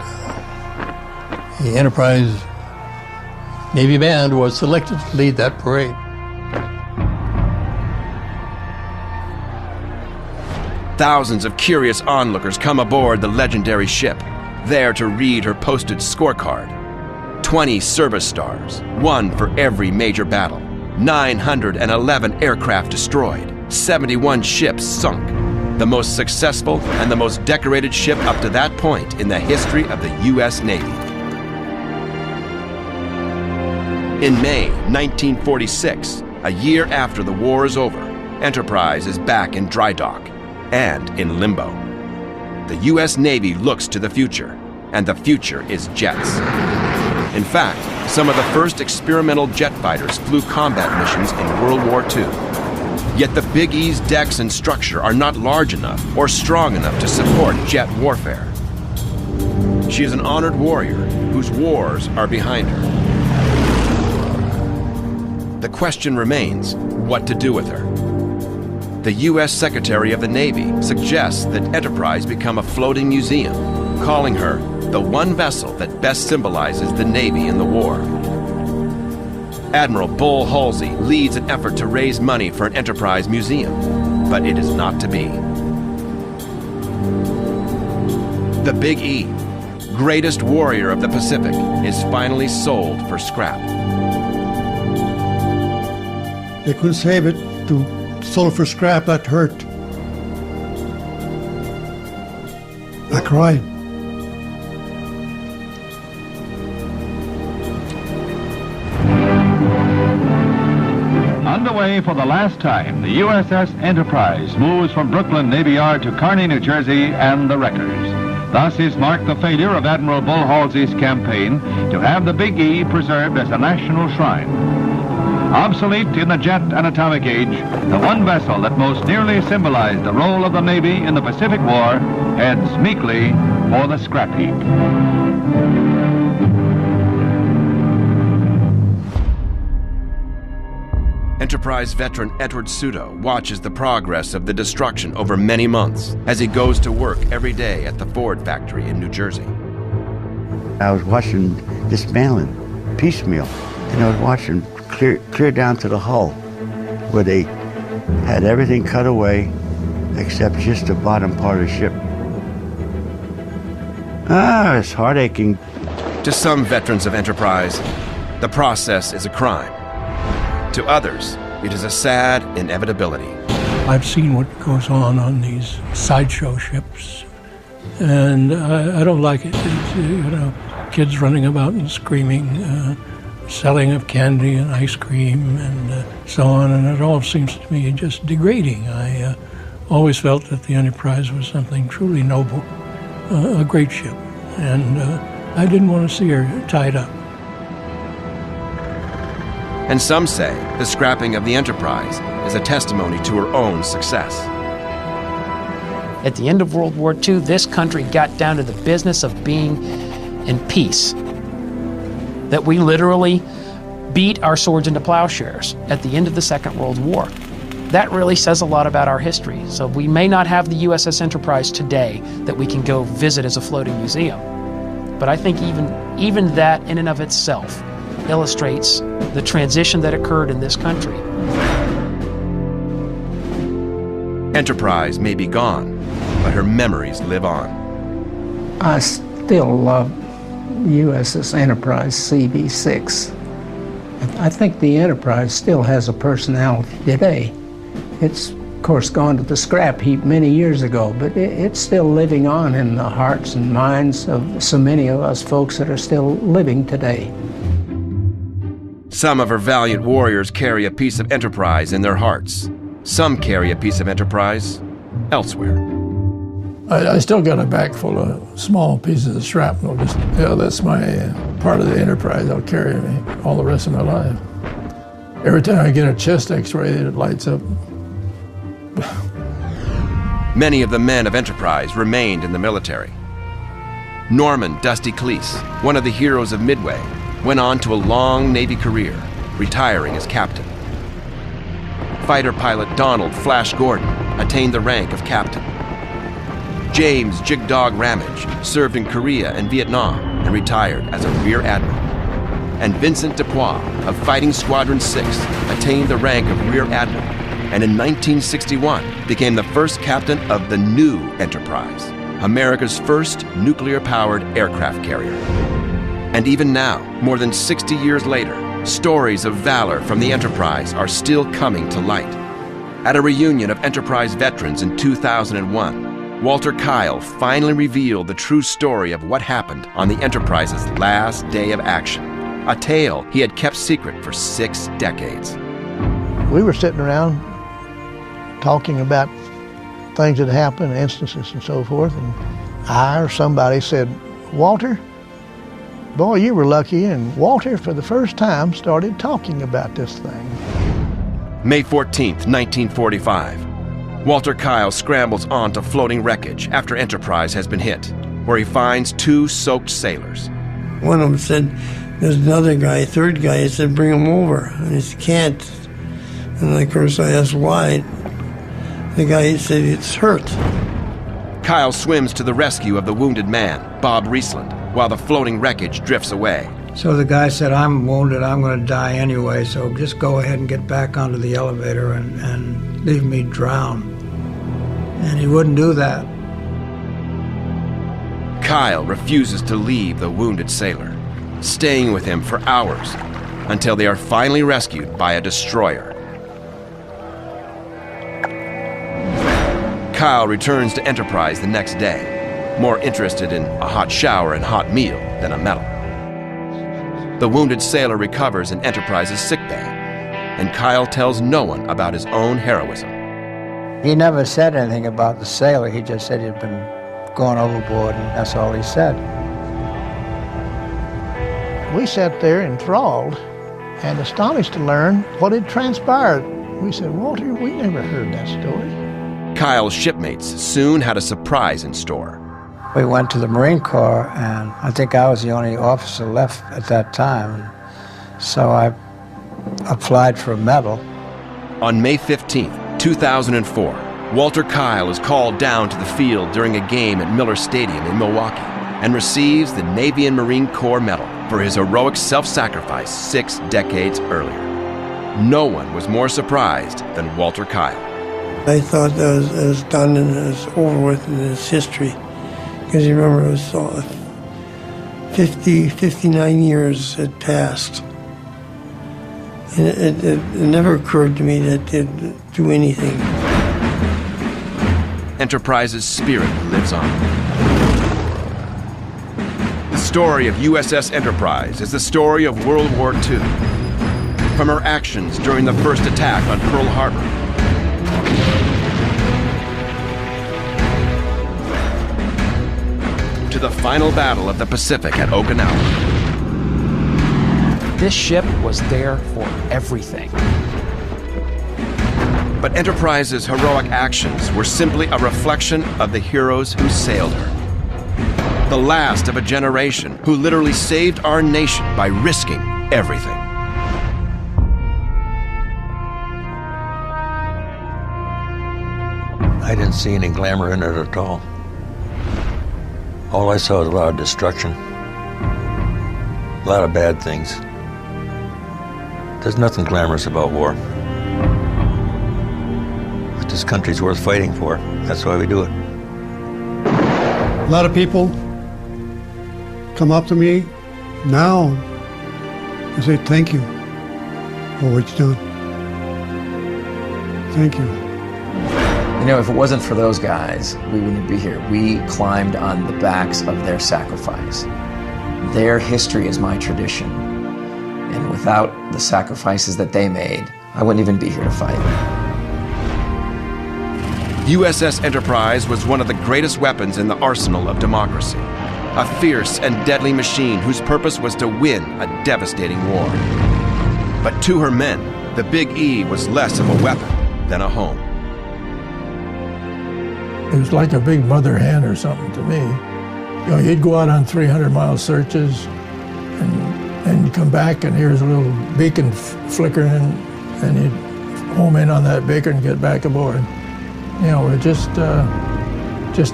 the Enterprise Navy Band was selected to lead that parade. Thousands of curious onlookers come aboard the legendary ship, there to read her posted scorecard. 20 service stars, one for every major battle. 911 aircraft destroyed, 71 ships sunk. The most successful and the most decorated ship up to that point in the history of the U.S. Navy. In May 1946, a year after the war is over, Enterprise is back in dry dock and in limbo. The U.S. Navy looks to the future, and the future is jets. In fact, some of the first experimental jet fighters flew combat missions in World War II. Yet the Big E's decks and structure are not large enough or strong enough to support jet warfare. She is an honored warrior whose wars are behind her. The question remains, what to do with her? The U.S. Secretary of the Navy suggests that Enterprise become a floating museum, calling her the one vessel that best symbolizes the Navy in the war. Admiral Bull Halsey leads an effort to raise money for an Enterprise museum, but it is not to be. The Big E, greatest warrior of the Pacific, is finally sold for scrap. They couldn't save it. To sell it for scrap, that hurt. I cried. Underway for the last time, the USS Enterprise moves from Brooklyn Navy Yard to Kearny, New Jersey, and the wreckers. Thus is marked the failure of Admiral Bull Halsey's campaign to have the Big E preserved as a national shrine. Obsolete in the jet and atomic age, the one vessel that most nearly symbolized the role of the Navy in the Pacific War heads meekly for the scrap heap. Enterprise veteran Edward Suto watches the progress of the destruction over many months as he goes to work every day at the Ford factory in New Jersey. I was watching dismantling piecemeal, and I was watching clear down to the hull, where they had everything cut away except just the bottom part of the ship. It's heart-aching. To some veterans of Enterprise, the process is a crime. To others, it is a sad inevitability. I've seen what goes on these sideshow ships, and I don't like it. It's, kids running about and screaming, selling of candy and ice cream and so on, and it all seems to me just degrading. I always felt that the Enterprise was something truly noble, a great ship, and I didn't want to see her tied up. And some say the scrapping of the Enterprise is a testimony to her own success. At the end of World War II, this country got down to the business of being in peace. That we literally beat our swords into plowshares at the end of the Second World War. That really says a lot about our history. So we may not have the USS Enterprise today that we can go visit as a floating museum. But I think even that in and of itself illustrates the transition that occurred in this country. Enterprise may be gone, but her memories live on. I still love USS Enterprise CB-6. I think the Enterprise still has a personality today. It's, of course, gone to the scrap heap many years ago, but it's still living on in the hearts and minds of so many of us folks that are still living today. Some of her valiant warriors carry a piece of Enterprise in their hearts. Some carry a piece of Enterprise elsewhere. I still got a bag full of small pieces of shrapnel. That's my part of the Enterprise that'll carry me all the rest of my life. Every time I get a chest x-ray, it lights up. Many of the men of Enterprise remained in the military. Norman Dusty Cleese, one of the heroes of Midway, went on to a long Navy career, retiring as captain. Fighter pilot Donald Flash Gordon attained the rank of captain. James Jig Dog Ramage served in Korea and Vietnam and retired as a rear admiral. And Vincent Dupois of Fighting Squadron 6 attained the rank of rear admiral, and in 1961 became the first captain of the new Enterprise, America's first nuclear-powered aircraft carrier. And even now, more than 60 years later, stories of valor from the Enterprise are still coming to light. At a reunion of Enterprise veterans in 2001, Walter Kyle finally revealed the true story of what happened on the Enterprise's last day of action, a tale he had kept secret for 6 decades. We were sitting around talking about things that happened, instances and so forth, and I or somebody said, "Walter, boy, you were lucky," and Walter, for the first time, started talking about this thing. May 14th, 1945. Walter Kyle scrambles onto floating wreckage after Enterprise has been hit, where he finds 2 soaked sailors. One of them said, there's another guy, third guy, he said, bring him over. And he said, can't. And of course I asked why. The guy said, it's hurt. Kyle swims to the rescue of the wounded man, Bob Riesland, while the floating wreckage drifts away. So the guy said, I'm wounded, I'm going to die anyway, so just go ahead and get back onto the elevator and leave me drown. And he wouldn't do that. Kyle refuses to leave the wounded sailor, staying with him for hours until they are finally rescued by a destroyer. Kyle returns to Enterprise the next day, more interested in a hot shower and hot meal than a medal. The wounded sailor recovers in Enterprise's sickbay, and Kyle tells no one about his own heroism. He never said anything about the sailor. He just said he'd been going overboard, and that's all he said. We sat there enthralled and astonished to learn what had transpired. We said, Walter, we never heard that story. Kyle's shipmates soon had a surprise in store. We went to the Marine Corps, and I think I was the only officer left at that time. So I applied for a medal. On May 15th, 2004, Walter Kyle is called down to the field during a game at Miller Stadium in Milwaukee and receives the Navy and Marine Corps Medal for his heroic self-sacrifice 6 decades earlier. No one was more surprised than Walter Kyle. I thought that it was done and it was over with in its history. Because you remember, it was 59 years had passed. And it never occurred to me that they'd do anything. Enterprise's spirit lives on. The story of USS Enterprise is the story of World War II. From her actions during the first attack on Pearl Harbor, to the final battle of the Pacific at Okinawa. This ship was there for everything. But Enterprise's heroic actions were simply a reflection of the heroes who sailed her. The last of a generation who literally saved our nation by risking everything. I didn't see any glamour in it at all. All I saw was a lot of destruction, a lot of bad things. There's nothing glamorous about war. But this country's worth fighting for. That's why we do it. A lot of people come up to me now and say, thank you for what you've done. Thank you. You know, if it wasn't for those guys, we wouldn't be here. We climbed on the backs of their sacrifice. Their history is my tradition. And without the sacrifices that they made, I wouldn't even be here to fight. USS Enterprise was one of the greatest weapons in the arsenal of democracy. a fierce and deadly machine whose purpose was to win a devastating war. But to her men, the Big E was less of a weapon than a home. It was like a big mother hen or something to me. You know, you'd go out on 300-mile searches and you'd come back and here's a little beacon flickering and you'd home in on that beacon and get back aboard. You know, it just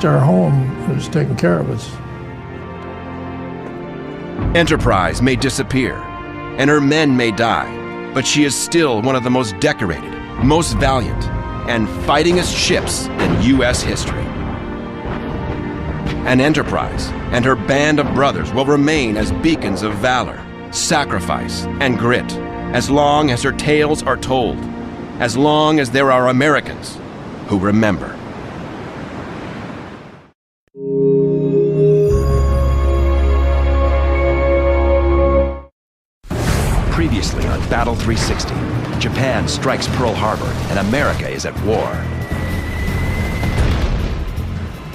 our home was taking care of us. Enterprise may disappear, and her men may die, but she is still one of the most decorated, most valiant, and fightingest ships in U.S. history. And Enterprise and her band of brothers will remain as beacons of valor, sacrifice, and grit, as long as her tales are told, as long as there are Americans who remember. Previously on Battle 360, Japan strikes Pearl Harbor and America is at war.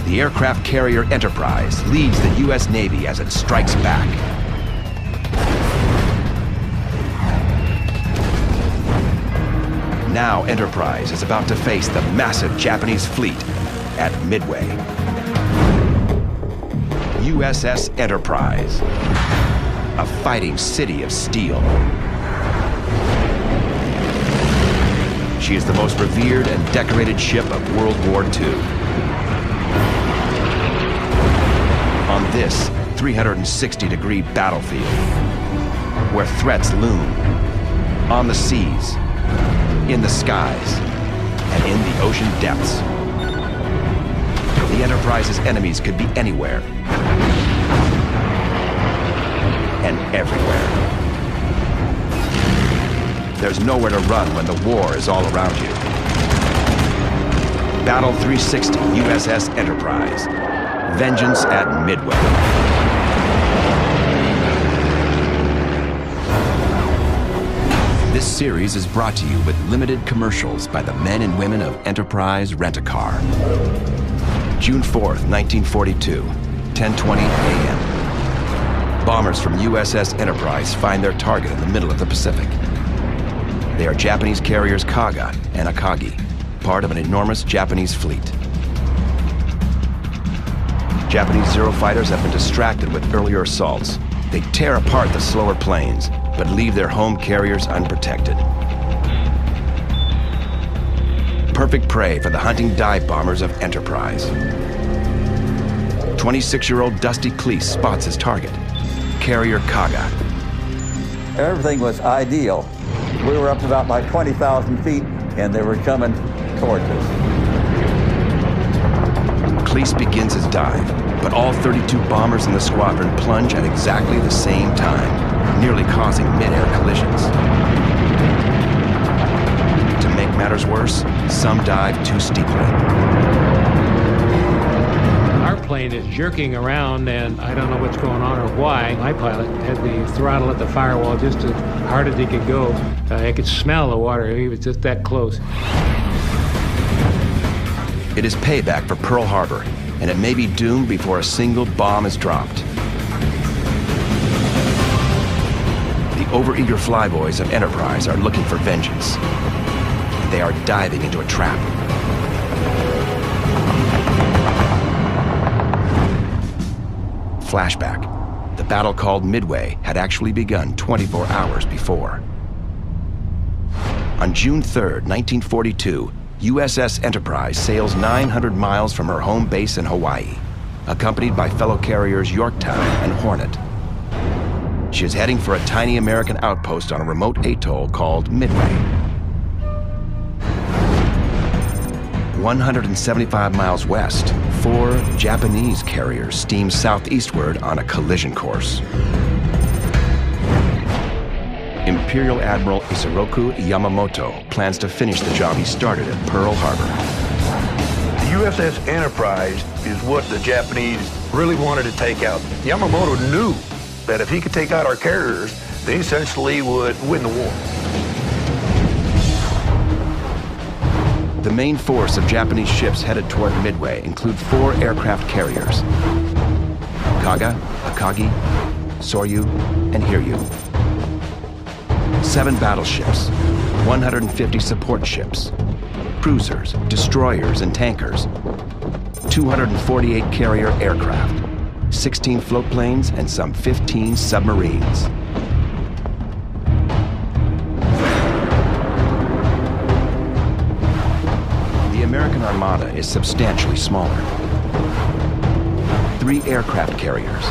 The aircraft carrier Enterprise leads the U.S. Navy as it strikes back. Now Enterprise is about to face the massive Japanese fleet at Midway. USS Enterprise, a fighting city of steel. She is the most revered and decorated ship of World War II. On this 360-degree battlefield, where threats loom, on the seas, in the skies, and in the ocean depths, the Enterprise's enemies could be anywhere and everywhere. There's nowhere to run when the war is all around you. Battle 360 USS Enterprise. Vengeance at Midway. This series is brought to you with limited commercials by the men and women of Enterprise Rent-A-Car. June 4th, 1942, 10:20 a.m. Bombers from USS Enterprise find their target in the middle of the Pacific. They are Japanese carriers Kaga and Akagi, part of an enormous Japanese fleet. Japanese Zero fighters have been distracted with earlier assaults. They tear apart the slower planes, but leave their home carriers unprotected. Perfect prey for the hunting dive bombers of Enterprise. 26-year-old Dusty Cleese spots his target, carrier Kaga. Everything was ideal. We were up to about like 20,000 feet, and they were coming towards us. Cleese begins his dive, but all 32 bombers in the squadron plunge at exactly the same time, nearly causing mid-air collisions. To make matters worse, some dive too steeply. Our plane is jerking around, and I don't know what's going on or why. My pilot had the throttle at the firewall just as hard as he could go. I could smell the water. He was just that close. It is payback for Pearl Harbor, and it may be doomed before a single bomb is dropped. The overeager flyboys of Enterprise are looking for vengeance. They are diving into a trap. Flashback. The battle called Midway had actually begun 24 hours before. On June 3rd, 1942, USS Enterprise sails 900 miles from her home base in Hawaii, accompanied by fellow carriers Yorktown and Hornet. She is heading for a tiny American outpost on a remote atoll called Midway. 175 miles west, 4 Japanese carriers steam southeastward on a collision course. Imperial Admiral Isoroku Yamamoto plans to finish the job he started at Pearl Harbor. The USS Enterprise is what the Japanese really wanted to take out. Yamamoto knew that if he could take out our carriers, they essentially would win the war. The main force of Japanese ships headed toward Midway include 4 aircraft carriers: Kaga, Akagi, Soryu, and Hiryu. 7 battleships, 150 support ships, cruisers, destroyers, and tankers, 248 carrier aircraft, 16 float planes, and some 15 submarines. The American Armada is substantially smaller. 3 aircraft carriers,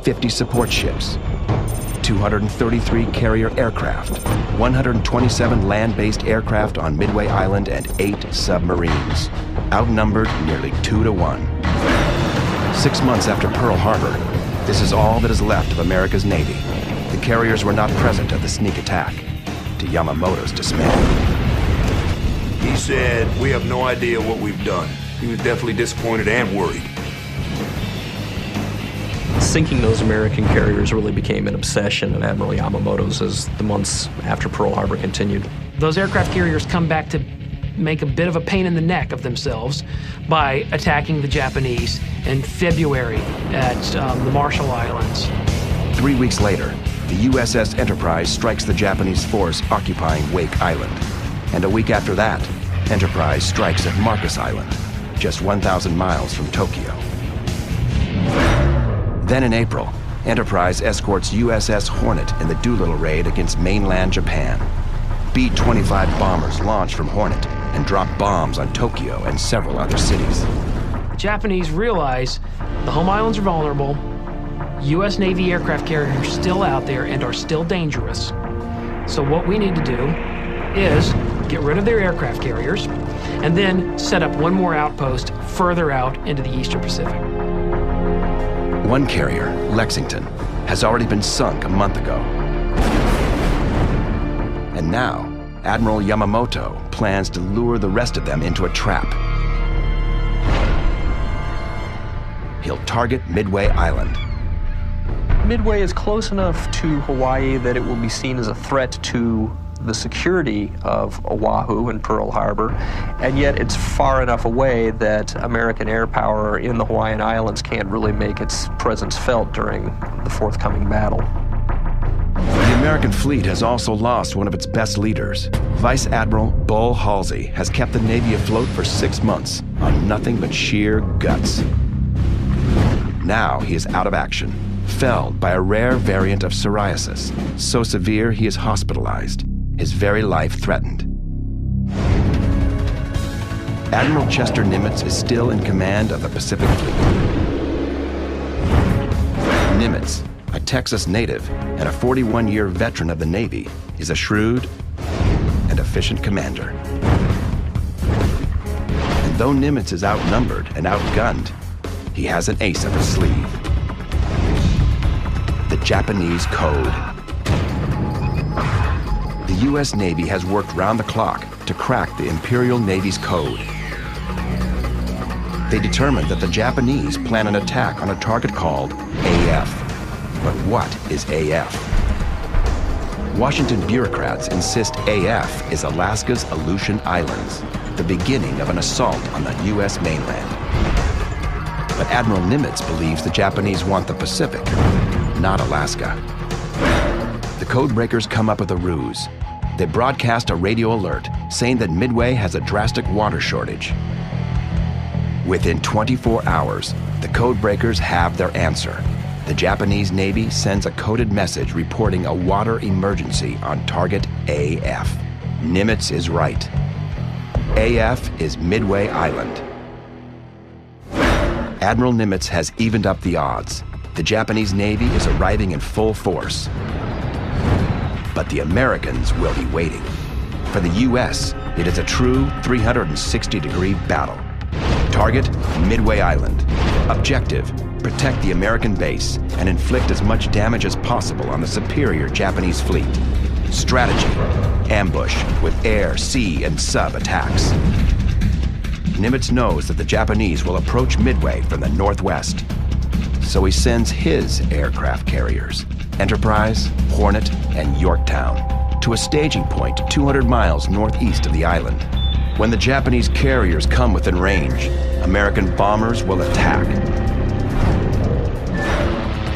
50 support ships, 233 carrier aircraft, 127 land-based aircraft on Midway Island, and 8 submarines, outnumbered nearly 2 to 1. 6 months after Pearl Harbor, this is all that is left of America's Navy. The carriers were not present at the sneak attack, to Yamamoto's dismay. He said, "We have no idea what we've done." He was definitely disappointed and worried. Sinking those American carriers really became an obsession of Admiral Yamamoto's as the months after Pearl Harbor continued. Those aircraft carriers come back to make a bit of a pain in the neck of themselves by attacking the Japanese in February at the Marshall Islands. 3 weeks later, the USS Enterprise strikes the Japanese force occupying Wake Island. And a week after that, Enterprise strikes at Marcus Island, just 1,000 miles from Tokyo. Then in April, Enterprise escorts USS Hornet in the Doolittle raid against mainland Japan. B-25 bombers launch from Hornet and drop bombs on Tokyo and several other cities. The Japanese realize the home islands are vulnerable, U.S. Navy aircraft carriers are still out there and are still dangerous. So what we need to do is get rid of their aircraft carriers and then set up one more outpost further out into the Eastern Pacific. One carrier, Lexington, has already been sunk a month ago. And now, Admiral Yamamoto plans to lure the rest of them into a trap. He'll target Midway Island. Midway is close enough to Hawaii that it will be seen as a threat to the security of Oahu and Pearl Harbor, and yet it's far enough away that American air power in the Hawaiian Islands can't really make its presence felt during the forthcoming battle. The American fleet has also lost one of its best leaders. Vice Admiral Bull Halsey has kept the Navy afloat for 6 months on nothing but sheer guts. Now he is out of action, felled by a rare variant of psoriasis, so severe he is hospitalized, his very life threatened. Admiral Chester Nimitz is still in command of the Pacific Fleet. Nimitz, a Texas native and a 41-year veteran of the Navy, is a shrewd and efficient commander. And though Nimitz is outnumbered and outgunned, he has an ace up his sleeve: the Japanese Code. The U.S. Navy has worked round the clock to crack the Imperial Navy's code. They determined that the Japanese plan an attack on a target called AF. But what is AF? Washington bureaucrats insist AF is Alaska's Aleutian Islands, the beginning of an assault on the U.S. mainland. But Admiral Nimitz believes the Japanese want the Pacific, not Alaska. The codebreakers come up with a ruse. They broadcast a radio alert saying that Midway has a drastic water shortage. Within 24 hours, the codebreakers have their answer. The Japanese Navy sends a coded message reporting a water emergency on target AF. Nimitz is right. AF is Midway Island. Admiral Nimitz has evened up the odds. The Japanese Navy is arriving in full force. But the Americans will be waiting. For the U.S., it is a true 360-degree battle. Target, Midway Island. Objective, protect the American base and inflict as much damage as possible on the superior Japanese fleet. Strategy, ambush with air, sea, and sub attacks. Nimitz knows that the Japanese will approach Midway from the northwest. So he sends his aircraft carriers, Enterprise, Hornet, and Yorktown, to a staging point 200 miles northeast of the island. When the Japanese carriers come within range, American bombers will attack.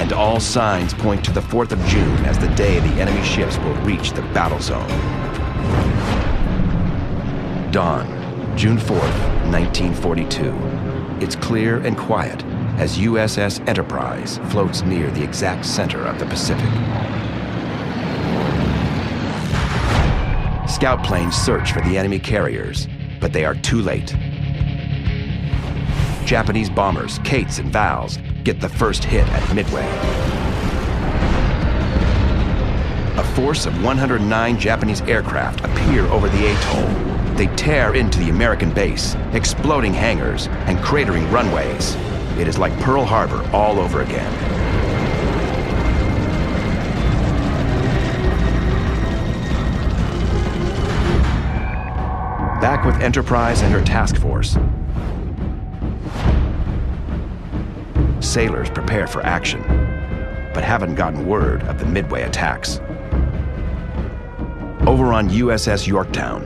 and all signs point to the 4th of June as the day the enemy ships will reach the battle zone. Dawn, June 4th, 1942. It's clear and quiet as USS Enterprise floats near the exact center of the Pacific. Scout planes search for the enemy carriers, but they are too late. Japanese bombers, Kates and Vals, get the first hit at Midway. A force of 109 Japanese aircraft appear over the atoll. They tear into the American base, exploding hangars and cratering runways. It is like Pearl Harbor all over again. Back with Enterprise and her task force, sailors prepare for action, but haven't gotten word of the Midway attacks. Over on USS Yorktown,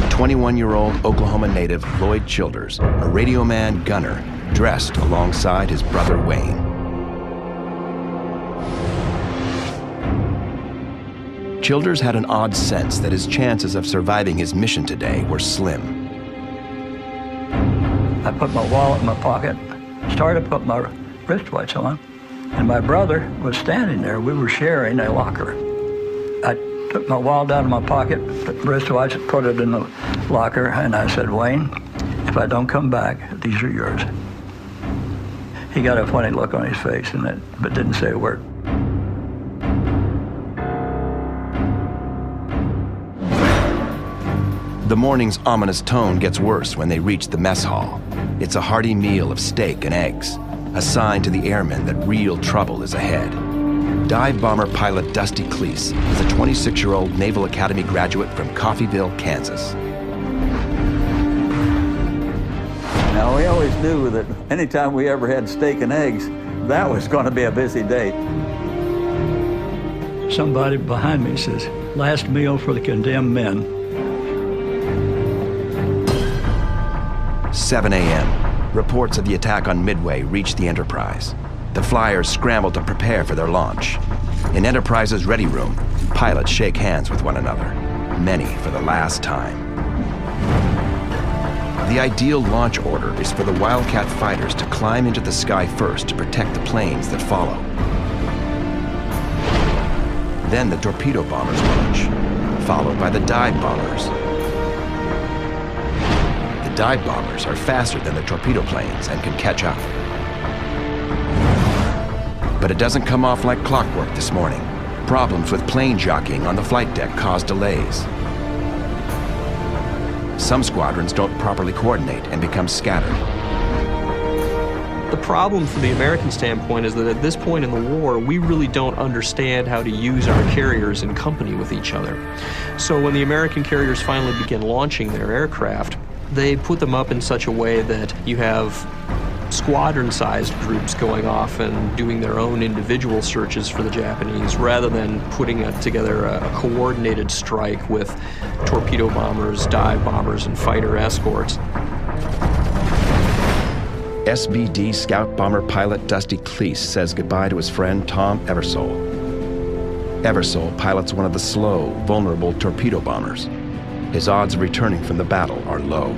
21-year-old Oklahoma native Lloyd Childers, a radio man gunner, dressed alongside his brother Wayne. Childers had an odd sense that his chances of surviving his mission today were slim. I put my wallet in my pocket, started to put my wristwatch on, and my brother was standing there. We were sharing a locker. I took my wallet out of my pocket, put the wristwatch, put it in the locker, and I said, "Wayne, if I don't come back, these are yours." He got a funny look on his face, but didn't say a word. The morning's ominous tone gets worse when they reach the mess hall. It's a hearty meal of steak and eggs, a sign to the airmen that real trouble is ahead. Dive bomber pilot Dusty Cleese is a 26-year-old Naval Academy graduate from Coffeyville, Kansas. Now, we always knew that anytime we ever had steak and eggs, that was going to be a busy day. Somebody behind me says, "Last meal for the condemned men." 7 a.m. Reports of the attack on Midway reach the Enterprise. The flyers scramble to prepare for their launch. In Enterprise's ready room, pilots shake hands with one another, many for the last time. The ideal launch order is for the Wildcat fighters to climb into the sky first to protect the planes that follow. Then the torpedo bombers launch, followed by the dive bombers. The dive bombers are faster than the torpedo planes and can catch up. But it doesn't come off like clockwork this morning. Problems with plane jockeying on the flight deck cause delays. Some squadrons don't properly coordinate and become scattered. The problem from the American standpoint is that at this point in the war, we really don't understand how to use our carriers in company with each other. So when the American carriers finally begin launching their aircraft, they put them up in such a way that you have squadron-sized groups going off and doing their own individual searches for the Japanese rather than putting together a coordinated strike with torpedo bombers, dive bombers, and fighter escorts. SBD scout bomber pilot Dusty Cleese says goodbye to his friend Tom Eversole. Eversole pilots one of the slow, vulnerable torpedo bombers. His odds of returning from the battle are low.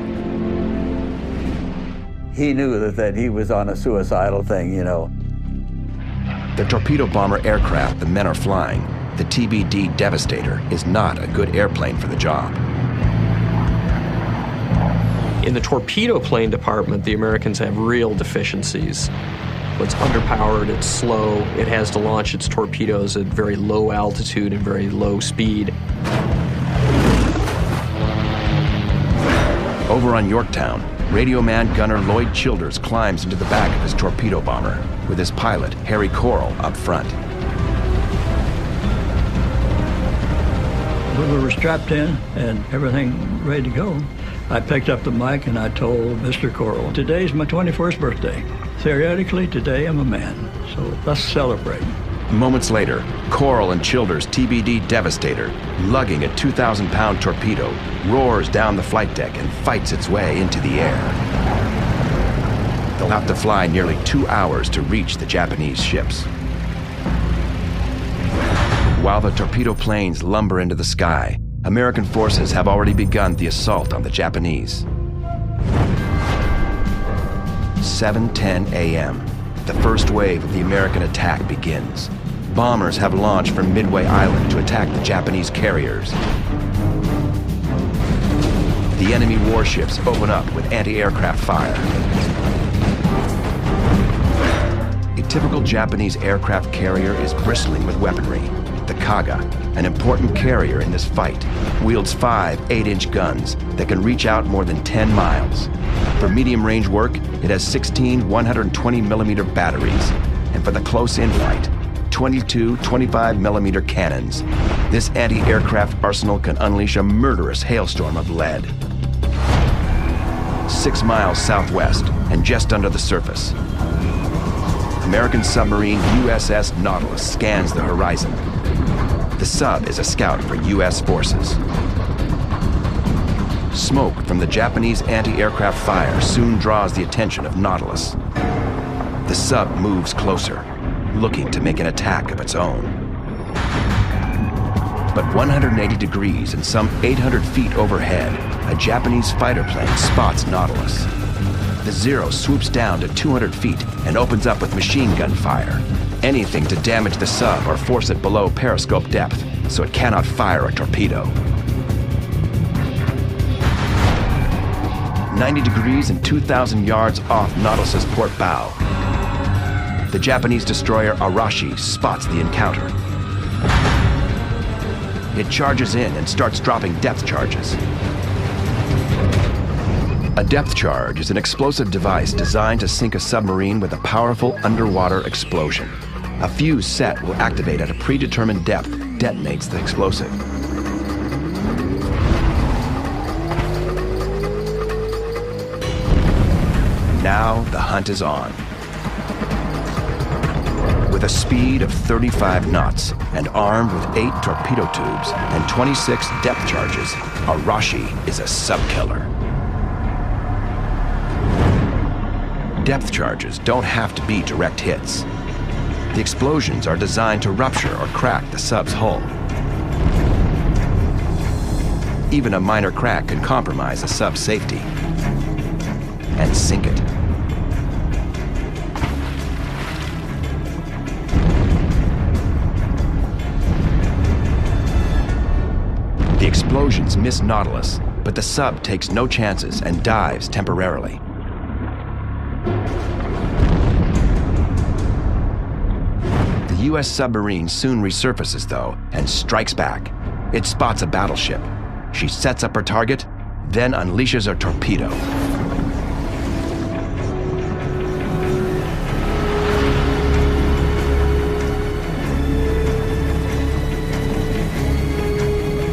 He knew that he was on a suicidal thing, you know. The torpedo bomber aircraft the men are flying, the TBD Devastator, is not a good airplane for the job. In the torpedo plane department, the Americans have real deficiencies. It's underpowered, it's slow, it has to launch its torpedoes at very low altitude and very low speed. Over on Yorktown, radio man gunner Lloyd Childers climbs into the back of his torpedo bomber, with his pilot, Harry Coral, up front. When we were strapped in and everything ready to go, I picked up the mic and I told Mr. Coral, "Today's my 21st birthday. Theoretically, today I'm a man, so let's celebrate." Moments later, Coral and Childers' TBD Devastator, lugging a 2,000-pound torpedo, roars down the flight deck and fights its way into the air. They'll have to fly nearly 2 hours to reach the Japanese ships. While the torpedo planes lumber into the sky, American forces have already begun the assault on the Japanese. 7:10 a.m. The first wave of the American attack begins. Bombers have launched from Midway Island to attack the Japanese carriers. The enemy warships open up with anti-aircraft fire. A typical Japanese aircraft carrier is bristling with weaponry. The Kaga, an important carrier in this fight, wields 5 8-inch guns that can reach out more than 10 miles. For medium-range work, it has 16 120mm batteries, and for the close-in fight, 22 25mm cannons. This anti-aircraft arsenal can unleash a murderous hailstorm of lead. 6 miles southwest and just under the surface, American submarine USS Nautilus scans the horizon. The sub is a scout for U.S. forces. Smoke from the Japanese anti-aircraft fire soon draws the attention of Nautilus. The sub moves closer, looking to make an attack of its own. But 180 degrees and some 800 feet overhead, a Japanese fighter plane spots Nautilus. The Zero swoops down to 200 feet and opens up with machine gun fire. Anything to damage the sub or force it below periscope depth so it cannot fire a torpedo. 90 degrees and 2,000 yards off Nautilus's port bow, the Japanese destroyer Arashi spots the encounter. It charges in and starts dropping depth charges. A depth charge is an explosive device designed to sink a submarine with a powerful underwater explosion. A fuse set will activate at a predetermined depth, detonates the explosive. Now the hunt is on. With a speed of 35 knots and armed with 8 torpedo tubes and 26 depth charges, Arashi is a sub-killer. Depth charges don't have to be direct hits. The explosions are designed to rupture or crack the sub's hull. Even a minor crack can compromise a sub's safety and sink it. The explosions miss Nautilus, but the sub takes no chances and dives temporarily. The U.S. submarine soon resurfaces, though, and strikes back. It spots a battleship. She sets up her target, then unleashes a torpedo.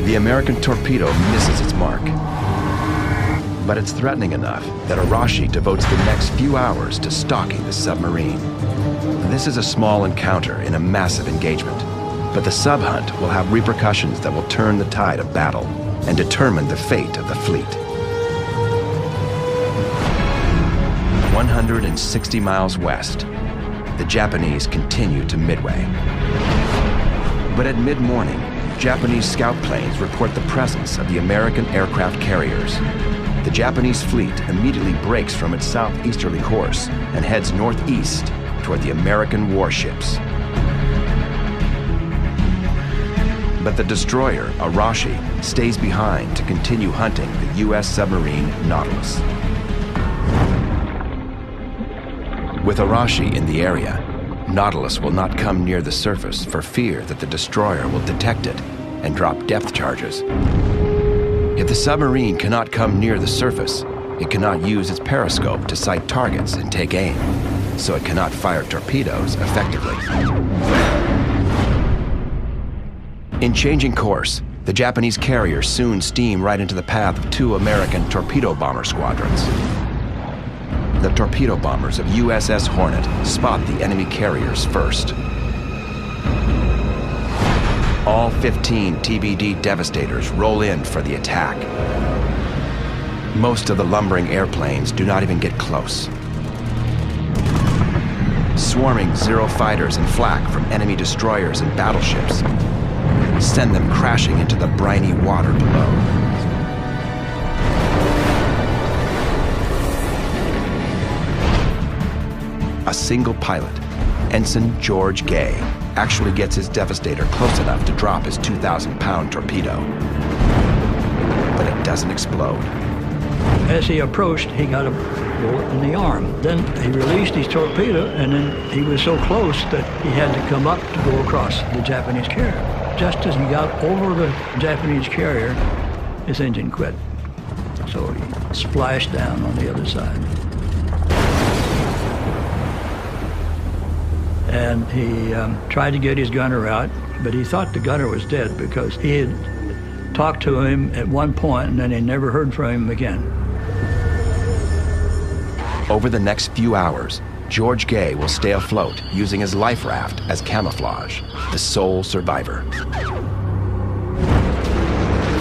The American torpedo misses its mark. But it's threatening enough that Arashi devotes the next few hours to stalking the submarine. This is a small encounter in a massive engagement, but the sub hunt will have repercussions that will turn the tide of battle and determine the fate of the fleet. 160 miles west, the Japanese continue to Midway. But at mid-morning, Japanese scout planes report the presence of the American aircraft carriers. The Japanese fleet immediately breaks from its southeasterly course and heads northeast toward the American warships. But the destroyer, Arashi, stays behind to continue hunting the U.S. submarine Nautilus. With Arashi in the area, Nautilus will not come near the surface for fear that the destroyer will detect it and drop depth charges. If the submarine cannot come near the surface, it cannot use its periscope to sight targets and take aim, so it cannot fire torpedoes effectively. In changing course, the Japanese carriers soon steam right into the path of 2 American torpedo bomber squadrons. The torpedo bombers of USS Hornet spot the enemy carriers first. All 15 TBD Devastators roll in for the attack. Most of the lumbering airplanes do not even get close. Swarming Zero fighters and flak from enemy destroyers and battleships, send them crashing into the briny water below. A single pilot, Ensign George Gay, actually gets his Devastator close enough to drop his 2,000-pound torpedo. But it doesn't explode. As he approached, he got a bullet in the arm. Then he released his torpedo, and then he was so close that he had to come up to go across the Japanese carrier. Just as he got over the Japanese carrier, his engine quit. So he splashed down on the other side. And he tried to get his gunner out, but he thought the gunner was dead because he had talked to him at one point and then he never heard from him again. Over the next few hours, George Gay will stay afloat using his life raft as camouflage, the sole survivor.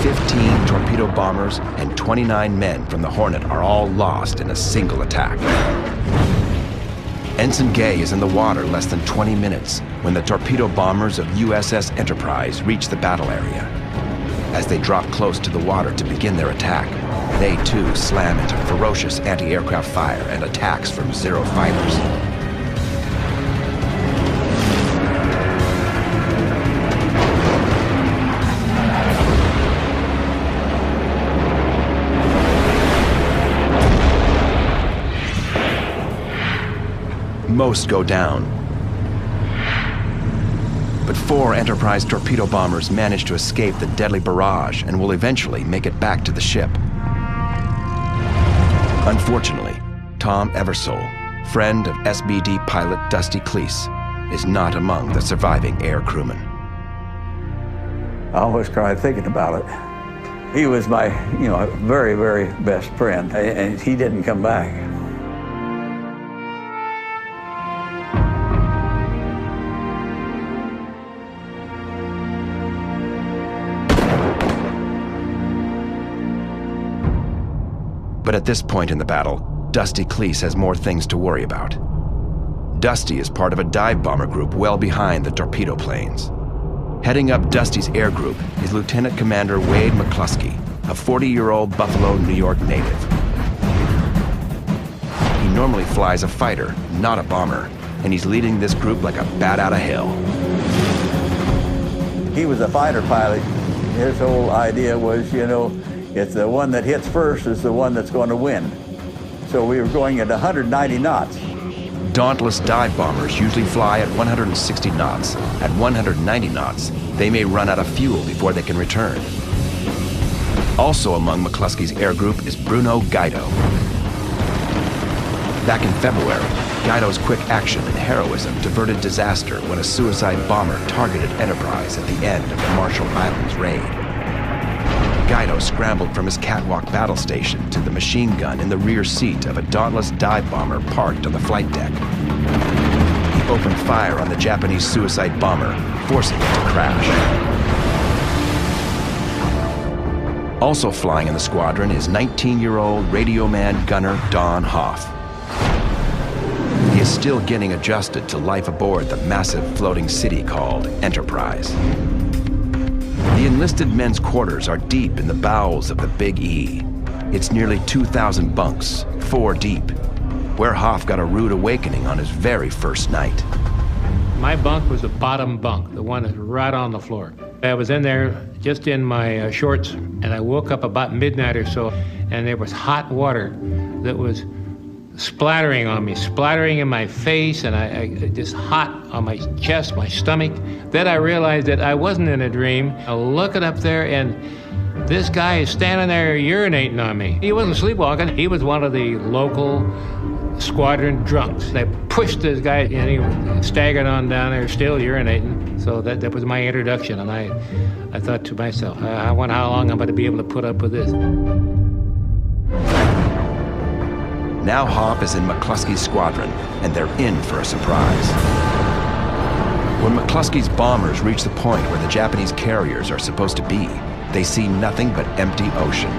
15 torpedo bombers and 29 men from the Hornet are all lost in a single attack. Ensign Gay is in the water less than 20 minutes when the torpedo bombers of USS Enterprise reach the battle area. As they drop close to the water to begin their attack, they too slam into ferocious anti-aircraft fire and attacks from Zero fighters. Most go down. But 4 Enterprise torpedo bombers manage to escape the deadly barrage and will eventually make it back to the ship. Unfortunately, Tom Eversole, friend of SBD pilot Dusty Cleese, is not among the surviving air crewmen. I always cry thinking about it. He was my, very, very best friend, and he didn't come back. But at this point in the battle, Dusty Cleese has more things to worry about. Dusty is part of a dive bomber group well behind the torpedo planes. Heading up Dusty's air group is Lieutenant Commander Wade McCluskey, a 40-year-old Buffalo, New York native. He normally flies a fighter, not a bomber, and he's leading this group like a bat out of hell. He was a fighter pilot. His whole idea was, it's the one that hits first is the one that's going to win. So we were going at 190 knots. Dauntless dive bombers usually fly at 160 knots. At 190 knots, they may run out of fuel before they can return. Also among McCluskey's air group is Bruno Gaido. Back in February, Gaido's quick action and heroism diverted disaster when a suicide bomber targeted Enterprise at the end of the Marshall Islands raid. Gaido scrambled from his catwalk battle station to the machine gun in the rear seat of a dauntless dive bomber parked on the flight deck. He opened fire on the Japanese suicide bomber, forcing it to crash. Also flying in the squadron is 19-year-old radio man gunner Don Hoff. He is still getting adjusted to life aboard the massive floating city called Enterprise. The enlisted men's quarters are deep in the bowels of the Big E. It's nearly 2,000 bunks, 4 deep, where Hoff got a rude awakening on his very first night. My bunk was the bottom bunk, the one that's right on the floor. I was in there just in my shorts, and I woke up about midnight or so, and there was hot water that was splattering on me, splattering in my face, and I just hot on my chest, my stomach. Then I realized that I wasn't in a dream. I look up there, and this guy is standing there urinating on me. He wasn't sleepwalking. He was one of the local squadron drunks. They pushed this guy, and he staggered on down there, still urinating. So that was my introduction, and I thought to myself, I wonder how long I'm going to be able to put up with this. Now Hoff is in McCluskey's squadron, and they're in for a surprise. When McCluskey's bombers reach the point where the Japanese carriers are supposed to be, they see nothing but empty ocean.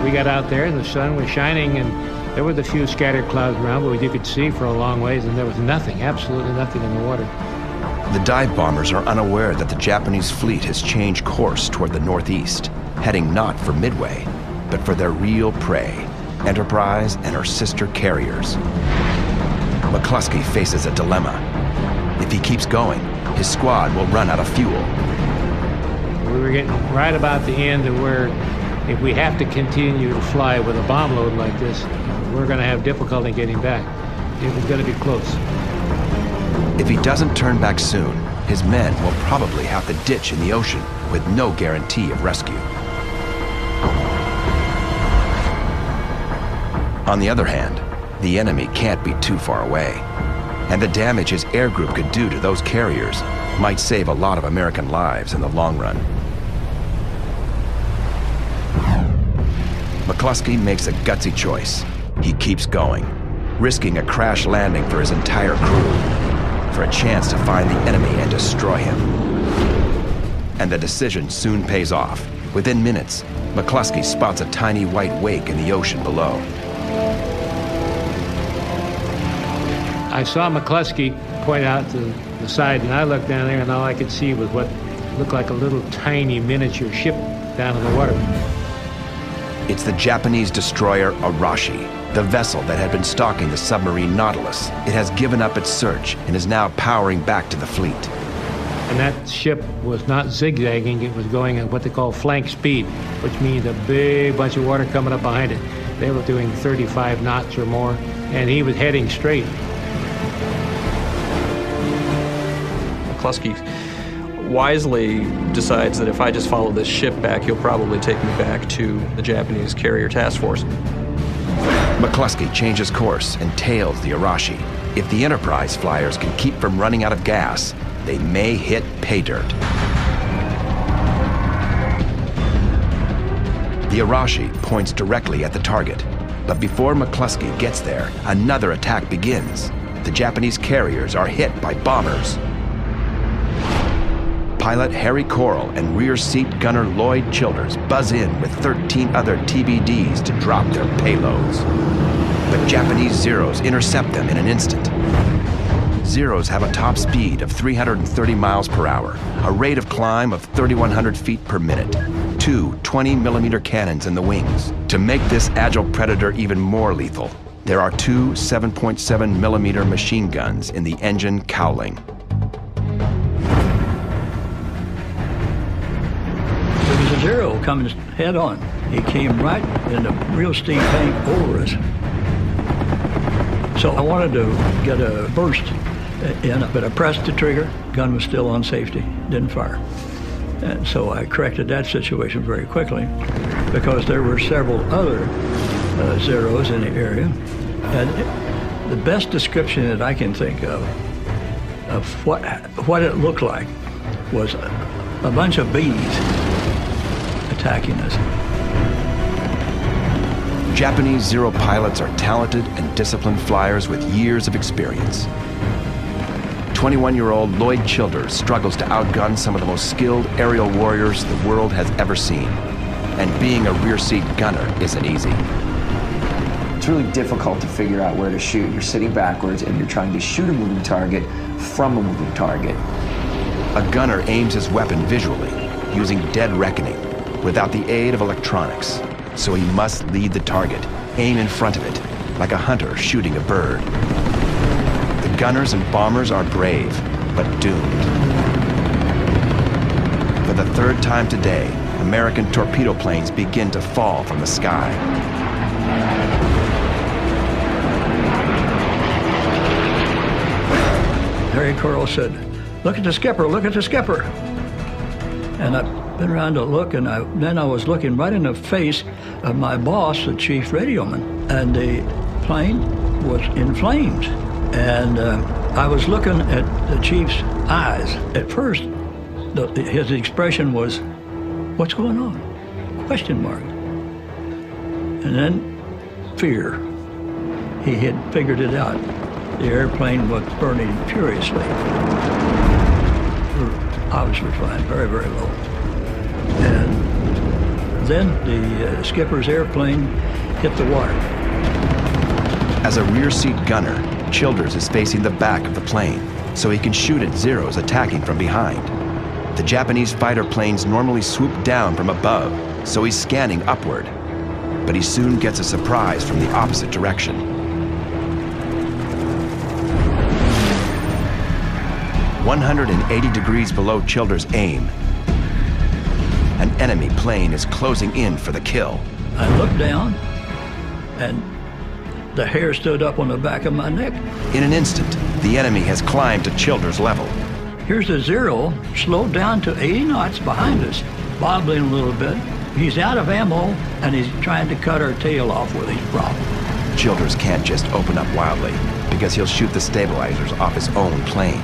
We got out there, and the sun was shining, and there was a few scattered clouds around, but you could see for a long ways, and there was nothing, absolutely nothing in the water. The dive bombers are unaware that the Japanese fleet has changed course toward the northeast, heading not for Midway, but for their real prey, Enterprise and her sister carriers. McCluskey faces a dilemma. If he keeps going, his squad will run out of fuel. We were getting right about the end of where if we have to continue to fly with a bomb load like this, we're going to have difficulty getting back. It was going to be close. If he doesn't turn back soon, his men will probably have to ditch in the ocean with no guarantee of rescue. On the other hand, the enemy can't be too far away, and the damage his air group could do to those carriers might save a lot of American lives in the long run. McCluskey makes a gutsy choice. He keeps going, risking a crash landing for his entire crew, for a chance to find the enemy and destroy him. And the decision soon pays off. Within minutes, McCluskey spots a tiny white wake in the ocean below. I saw McCluskey point out to the side, and I looked down there, and all I could see was what looked like a little tiny miniature ship down in the water. It's the Japanese destroyer Arashi, the vessel that had been stalking the submarine Nautilus. It has given up its search and is now powering back to the fleet. And that ship was not zigzagging, it was going at what they call flank speed, which means a big bunch of water coming up behind it. They were doing 35 knots or more, and he was heading straight. McCluskey wisely decides that if I just follow this ship back, he'll probably take me back to the Japanese carrier task force. McCluskey changes course and tails the Arashi. If the Enterprise flyers can keep from running out of gas, they may hit pay dirt. The Arashi points directly at the target, but before McCluskey gets there, another attack begins. The Japanese carriers are hit by bombers. Pilot Harry Coral and rear seat gunner Lloyd Childers buzz in with 13 other TBDs to drop their payloads. But Japanese Zeros intercept them in an instant. Zeros have a top speed of 330 miles per hour, a rate of climb of 3,100 feet per minute, two 20-millimeter cannons in the wings. To make this agile Predator even more lethal, there are two 7.7-millimeter machine guns in the engine cowling. There was a Zero coming head on. He came right in a real steam tank over us. So I wanted to get a burst in, but I pressed the trigger. Gun was still on safety, didn't fire. And so I corrected that situation very quickly because there were several other Zeros in the area. And the best description that I can think of what it looked like was a bunch of bees attacking us. Japanese Zero pilots are talented and disciplined flyers with years of experience. 21-year-old Lloyd Childers struggles to outgun some of the most skilled aerial warriors the world has ever seen. And being a rear seat gunner isn't easy. It's really difficult to figure out where to shoot. You're sitting backwards and you're trying to shoot a moving target from a moving target. A gunner aims his weapon visually, using dead reckoning, without the aid of electronics. So he must lead the target, aim in front of it, like a hunter shooting a bird. The gunners and bombers are brave, but doomed. For the third time today, American torpedo planes begin to fall from the sky. Harry Coral said, "Look at the skipper, look at the skipper." And I been around to look, and then I was looking right in the face of my boss, the chief radioman, and the plane was in flames. And I was looking at the chief's eyes. At first, his expression was, "What's going on?" Question mark. And then fear. He had figured it out. The airplane was burning furiously. We were obviously flying very, very low. And then the skipper's airplane hit the water. As a rear seat gunner, Childers is facing the back of the plane. so he can shoot at Zeros attacking from behind. The Japanese fighter planes normally swoop down from above, so he's scanning upward. But he soon gets a surprise from the opposite direction. "180 degrees below Childers' aim, an enemy plane is closing in for the kill. I looked down, and the hair stood up on the back of my neck. In an instant, the enemy has climbed to Childers' level. Here's a Zero slowed down to 80 knots behind us, bobbling a little bit. He's out of ammo, and he's trying to cut our tail off with his prop. Childers can't just open up wildly, because he'll shoot the stabilizers off his own plane.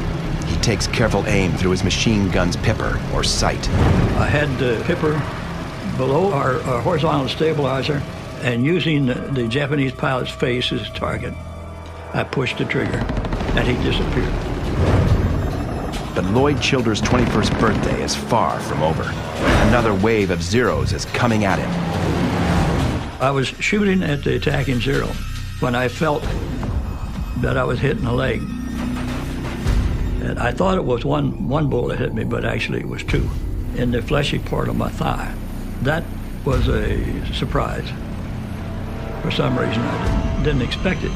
He takes careful aim through his machine gun's pipper, or sight. I had the pipper below our horizontal stabilizer, and using the Japanese pilot's face as a target, I pushed the trigger, and he disappeared. But Lloyd Childers' 21st birthday is far from over. Another wave of Zeros is coming at him. I was shooting at the attacking Zero when I felt that I was hitting a leg. And I thought it was one bullet hit me, but actually it was two in the fleshy part of my thigh. That was a surprise. For some reason, I didn't expect it.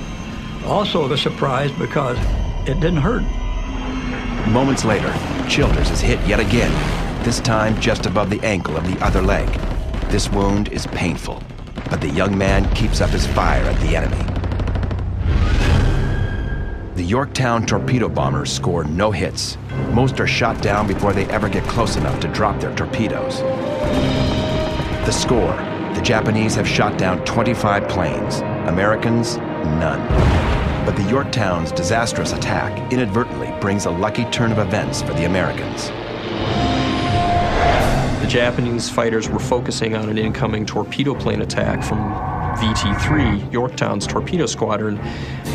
Also a surprise because it didn't hurt. Moments later, Childers is hit yet again, this time just above the ankle of the other leg. This wound is painful, but the young man keeps up his fire at the enemy. The Yorktown torpedo bombers score no hits. Most are shot down before they ever get close enough to drop their torpedoes. The score: the Japanese have shot down 25 planes, Americans, none. But the Yorktown's disastrous attack inadvertently brings a lucky turn of events for the Americans. The Japanese fighters were focusing on an incoming torpedo plane attack from VT-3, Yorktown's torpedo squadron,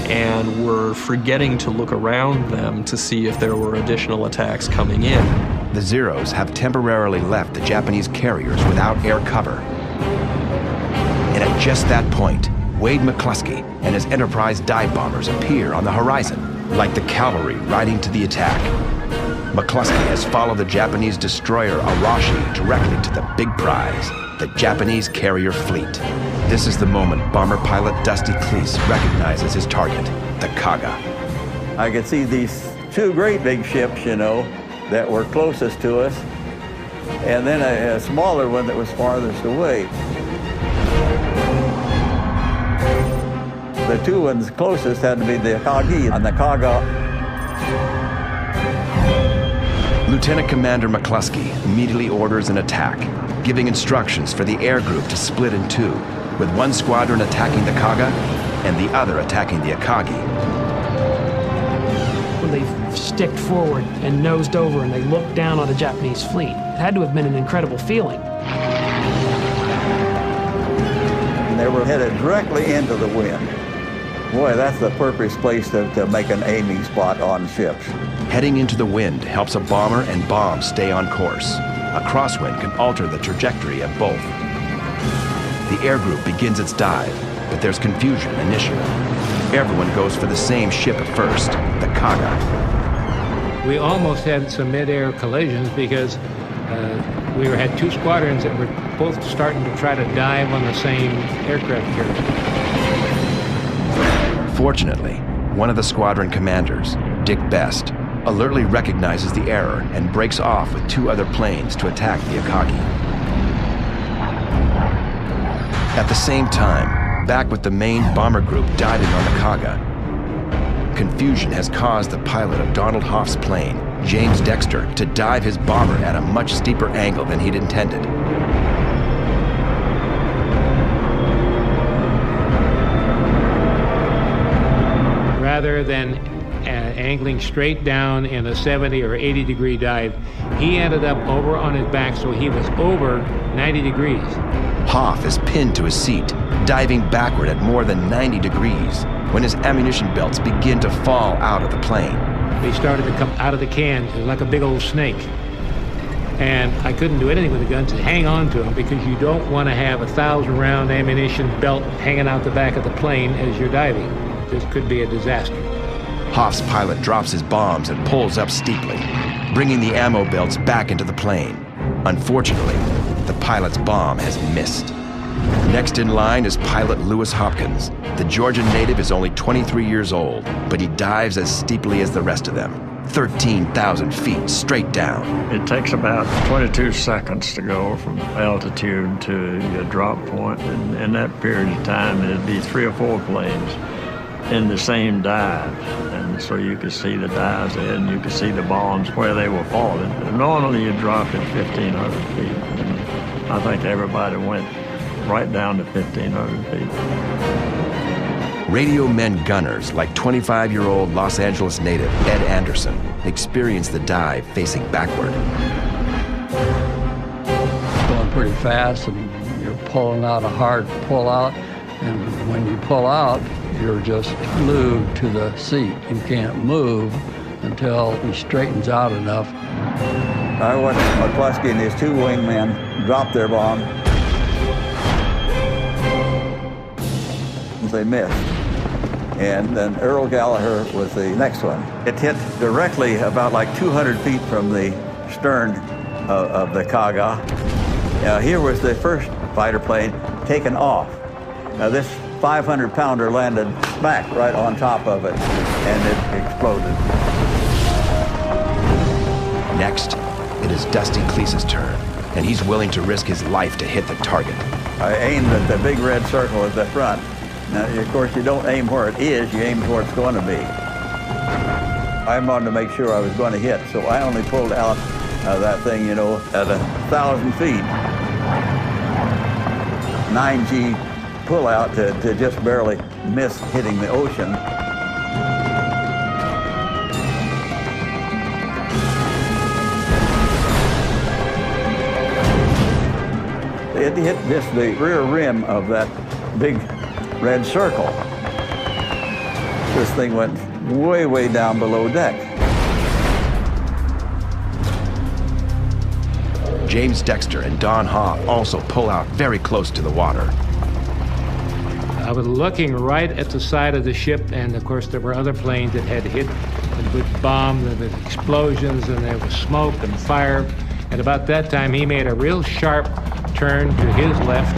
and were forgetting to look around them to see if there were additional attacks coming in. The Zeros have temporarily left the Japanese carriers without air cover. And at just that point, Wade McCluskey and his Enterprise dive bombers appear on the horizon, like the cavalry riding to the attack. McCluskey has followed the Japanese destroyer Arashi directly to the big prize, the Japanese carrier fleet. This is the moment bomber pilot Dusty Cleese recognizes his target, the Kaga. I could see these two great big ships, you know, that were closest to us, and then a smaller one that was farthest away. The two ones closest had to be the Akagi and the Kaga. Lieutenant Commander McCluskey immediately orders an attack, giving instructions for the air group to split in two, with one squadron attacking the Kaga and the other attacking the Akagi. When they sticked forward and nosed over and they looked down on the Japanese fleet, it had to have been an incredible feeling. And they were headed directly into the wind. Boy, that's the perfect place to make an aiming spot on ships. Heading into the wind helps a bomber and bomb stay on course. A crosswind can alter the trajectory of both. The air group begins its dive, but there's confusion initially. Everyone goes for the same ship at first, the Kaga. We almost had some mid-air collisions because we had two squadrons that were both starting to try to dive on the same aircraft carrier. Fortunately, one of the squadron commanders, Dick Best, alertly recognizes the error and breaks off with two other planes to attack the Akagi. At the same time, back with the main bomber group diving on the Kaga, confusion has caused the pilot of Donald Hoff's plane, James Dexter, to dive his bomber at a much steeper angle than he'd intended. Rather than angling straight down in a 70 or 80 degree dive, he ended up over on his back, so he was over 90 degrees. Hoff is pinned to his seat, diving backward at more than 90 degrees when his ammunition belts begin to fall out of the plane. They started to come out of the can like a big old snake. And I couldn't do anything with the gun to hang on to them because you don't want to have a 1,000-round ammunition belt hanging out the back of the plane as you're diving. This could be a disaster. Hoff's pilot drops his bombs and pulls up steeply, bringing the ammo belts back into the plane. Unfortunately, the pilot's bomb has missed. Next in line is pilot Lewis Hopkins. The Georgian native is only 23 years old, but he dives as steeply as the rest of them, 13,000 feet straight down. It takes about 22 seconds to go from altitude to your drop point. And in that period of time, it'd be 3 or 4 planes in the same dive. And so you could see the dives ahead and you could see the bombs where they were falling. And normally you drop at 1,500 feet. And I think everybody went right down to 1,500 feet. Radio men gunners like 25-year-old Los Angeles native Ed Anderson experienced the dive facing backward. Going pretty fast and you're pulling out a hard pull out, and when you pull out, you're just glued to the seat. You can't move until he straightens out enough. I watched McCluskey and his 2 wingmen drop their bomb. They missed. And then Earl Gallagher was the next one. It hit directly about like 200 feet from the stern of the Kaga. Here was the first fighter plane taken off. Now this 500-pounder landed smack right on top of it, and it exploded. Next, it is Dusty Cleese's turn, and he's willing to risk his life to hit the target. I aimed at the big red circle at the front. Now, of course, you don't aim where it is, you aim where it's going to be. I wanted to make sure I was going to hit, so I only pulled out that thing, at 1,000 feet. 9G pull out to just barely miss hitting the ocean. It hit just the rear rim of that big red circle. This thing went way, way down below deck. James Dexter and Don Hoff also pull out very close to the water. I was looking right at the side of the ship, and of course there were other planes that had hit with bombs and with explosions, and there was smoke and fire. And about that time, he made a real sharp turn to his left.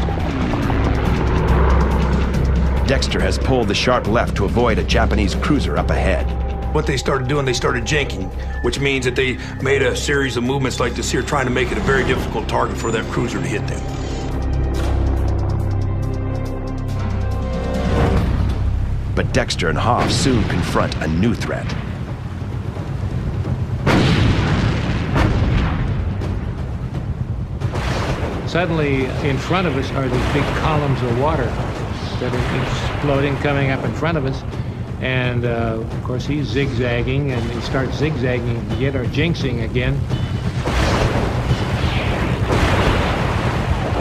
Dexter has pulled the sharp left to avoid a Japanese cruiser up ahead. What they started doing, they started jinking, which means that they made a series of movements like this here, trying to make it a very difficult target for that cruiser to hit them. But Dexter and Hoff soon confront a new threat. Suddenly, in front of us are these big columns of water that are exploding, coming up in front of us. And of course, he's zigzagging, and he starts zigzagging yet or jinxing again.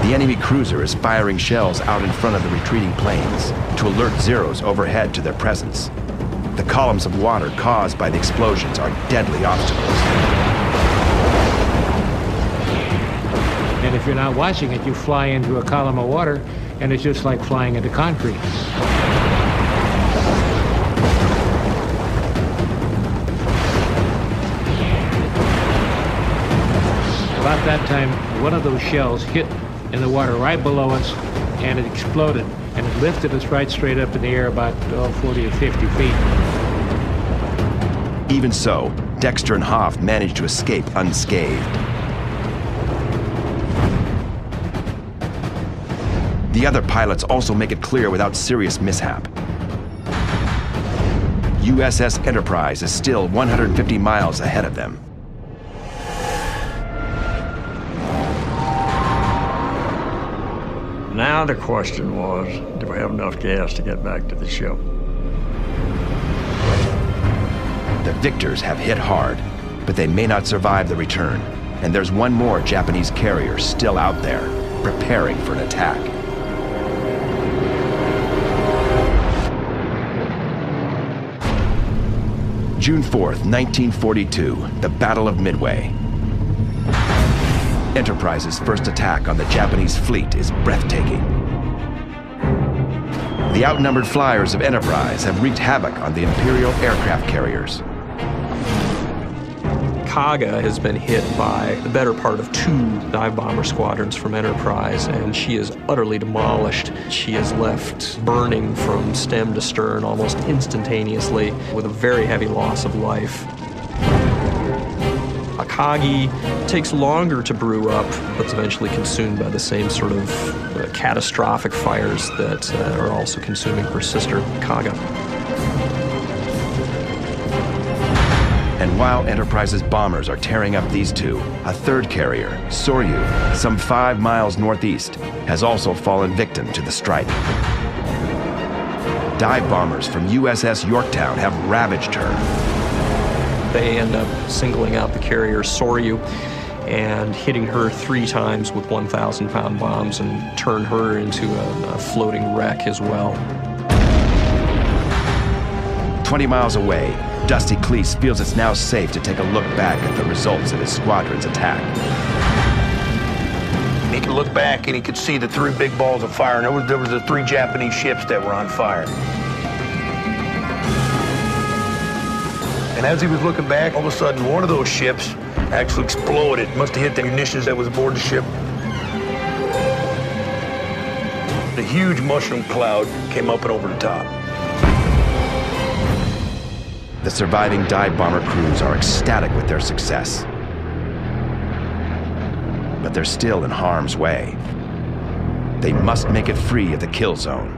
The enemy cruiser is firing shells out in front of the retreating planes to alert Zeros overhead to their presence. The columns of water caused by the explosions are deadly obstacles. And if you're not watching it, you fly into a column of water, and it's just like flying into concrete. About that time, one of those shells hit in the water right below us, and it exploded, and it lifted us right straight up in the air about 40 or 50 feet. Even so, Dexter and Hoff managed to escape unscathed. The other pilots also make it clear without serious mishap. USS Enterprise is still 150 miles ahead of them. Now the question was, do we have enough gas to get back to the ship? The victors have hit hard, but they may not survive the return. And there's one more Japanese carrier still out there, preparing for an attack. June 4th, 1942, the Battle of Midway. Enterprise's first attack on the Japanese fleet is breathtaking. The outnumbered flyers of Enterprise have wreaked havoc on the Imperial aircraft carriers. Kaga has been hit by the better part of 2 dive bomber squadrons from Enterprise, and she is utterly demolished. She is left burning from stem to stern almost instantaneously with a very heavy loss of life. Akagi takes longer to brew up, but is eventually consumed by the same sort of catastrophic fires that are also consuming her sister, Kaga. And while Enterprise's bombers are tearing up these 2, a third carrier, Soryu, some 5 miles northeast, has also fallen victim to the strike. Dive bombers from USS Yorktown have ravaged her. They end up singling out the carrier Soryu and hitting her 3 times with 1,000-pound bombs and turn her into a floating wreck as well. 20 miles away, Dusty Cleese feels it's now safe to take a look back at the results of his squadron's attack. He could look back and he could see the 3 big balls of fire, and there was the 3 Japanese ships that were on fire. And as he was looking back, all of a sudden, one of those ships actually exploded. Must have hit the munitions that was aboard the ship. A huge mushroom cloud came up and over the top. The surviving dive bomber crews are ecstatic with their success. But they're still in harm's way. They must make it free of the kill zone.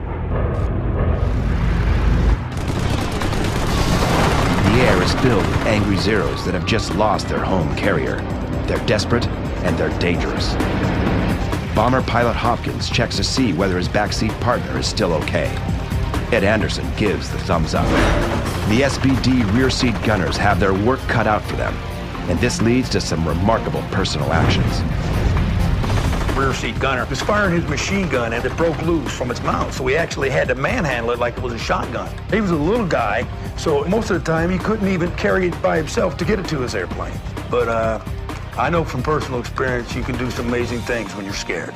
The air is filled with angry Zeros that have just lost their home carrier. They're desperate and they're dangerous. Bomber pilot Hopkins checks to see whether his backseat partner is still okay. Ed Anderson gives the thumbs up. The SBD rear seat gunners have their work cut out for them, and this leads to some remarkable personal actions. Rear seat gunner was firing his machine gun and it broke loose from its mouth, so we actually had to manhandle it like it was a shotgun. He was a little guy, so most of the time he couldn't even carry it by himself to get it to his airplane. But I know from personal experience you can do some amazing things when you're scared.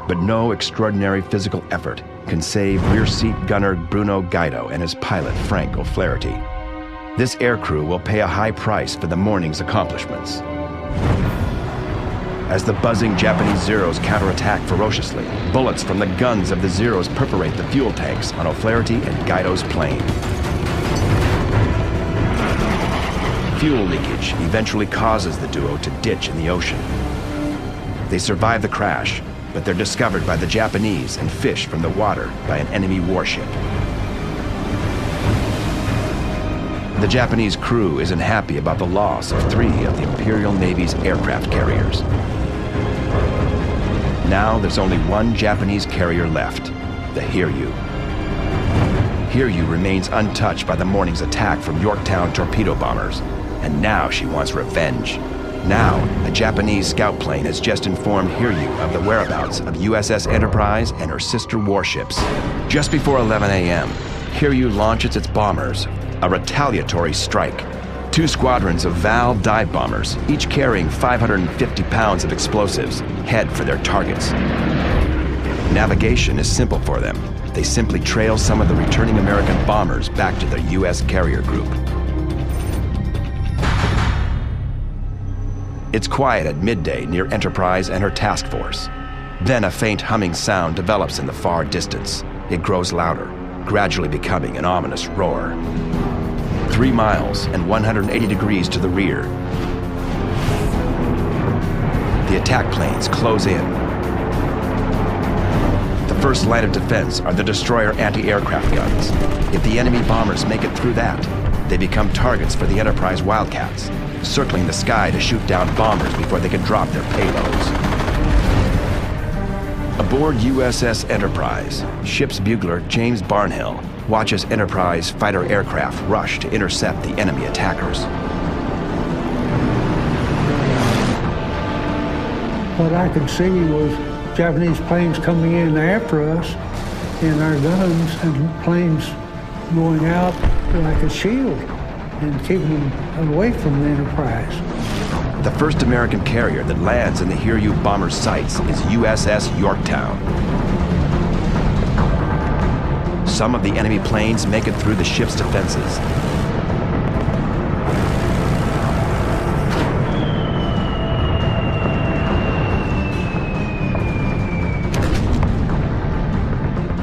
But no extraordinary physical effort can save rear seat gunner Bruno Gaido and his pilot Frank O'Flaherty. This aircrew will pay a high price for the morning's accomplishments. As the buzzing Japanese Zeros counterattack ferociously, bullets from the guns of the Zeros perforate the fuel tanks on O'Flaherty and Gaido's plane. Fuel leakage eventually causes the duo to ditch in the ocean. They survive the crash, but they're discovered by the Japanese and fished from the water by an enemy warship. The Japanese crew isn't happy about the loss of 3 of the Imperial Navy's aircraft carriers. Now there's only one Japanese carrier left, the Hiryu. Hiryu remains untouched by the morning's attack from Yorktown torpedo bombers, and now she wants revenge. Now, a Japanese scout plane has just informed Hiryu of the whereabouts of USS Enterprise and her sister warships. Just before 11 a.m., Hiryu launches its bombers, a retaliatory strike. 2 squadrons of Val dive bombers, each carrying 550 pounds of explosives, head for their targets. Navigation is simple for them. They simply trail some of the returning American bombers back to their U.S. carrier group. It's quiet at midday near Enterprise and her task force. Then a faint humming sound develops in the far distance. It grows louder, gradually becoming an ominous roar. 3 miles and 180 degrees to the rear, the attack planes close in. The first line of defense are the destroyer anti-aircraft guns. If the enemy bombers make it through that, they become targets for the Enterprise Wildcats, circling the sky to shoot down bombers before they can drop their payloads. Aboard USS Enterprise, ship's bugler James Barnhill watches Enterprise fighter aircraft rush to intercept the enemy attackers. What I could see was Japanese planes coming in after us, and our guns and planes going out like a shield and keeping them away from the Enterprise. The first American carrier that lands in the Hiryu bomber sights is USS Yorktown. Some of the enemy planes make it through the ship's defenses.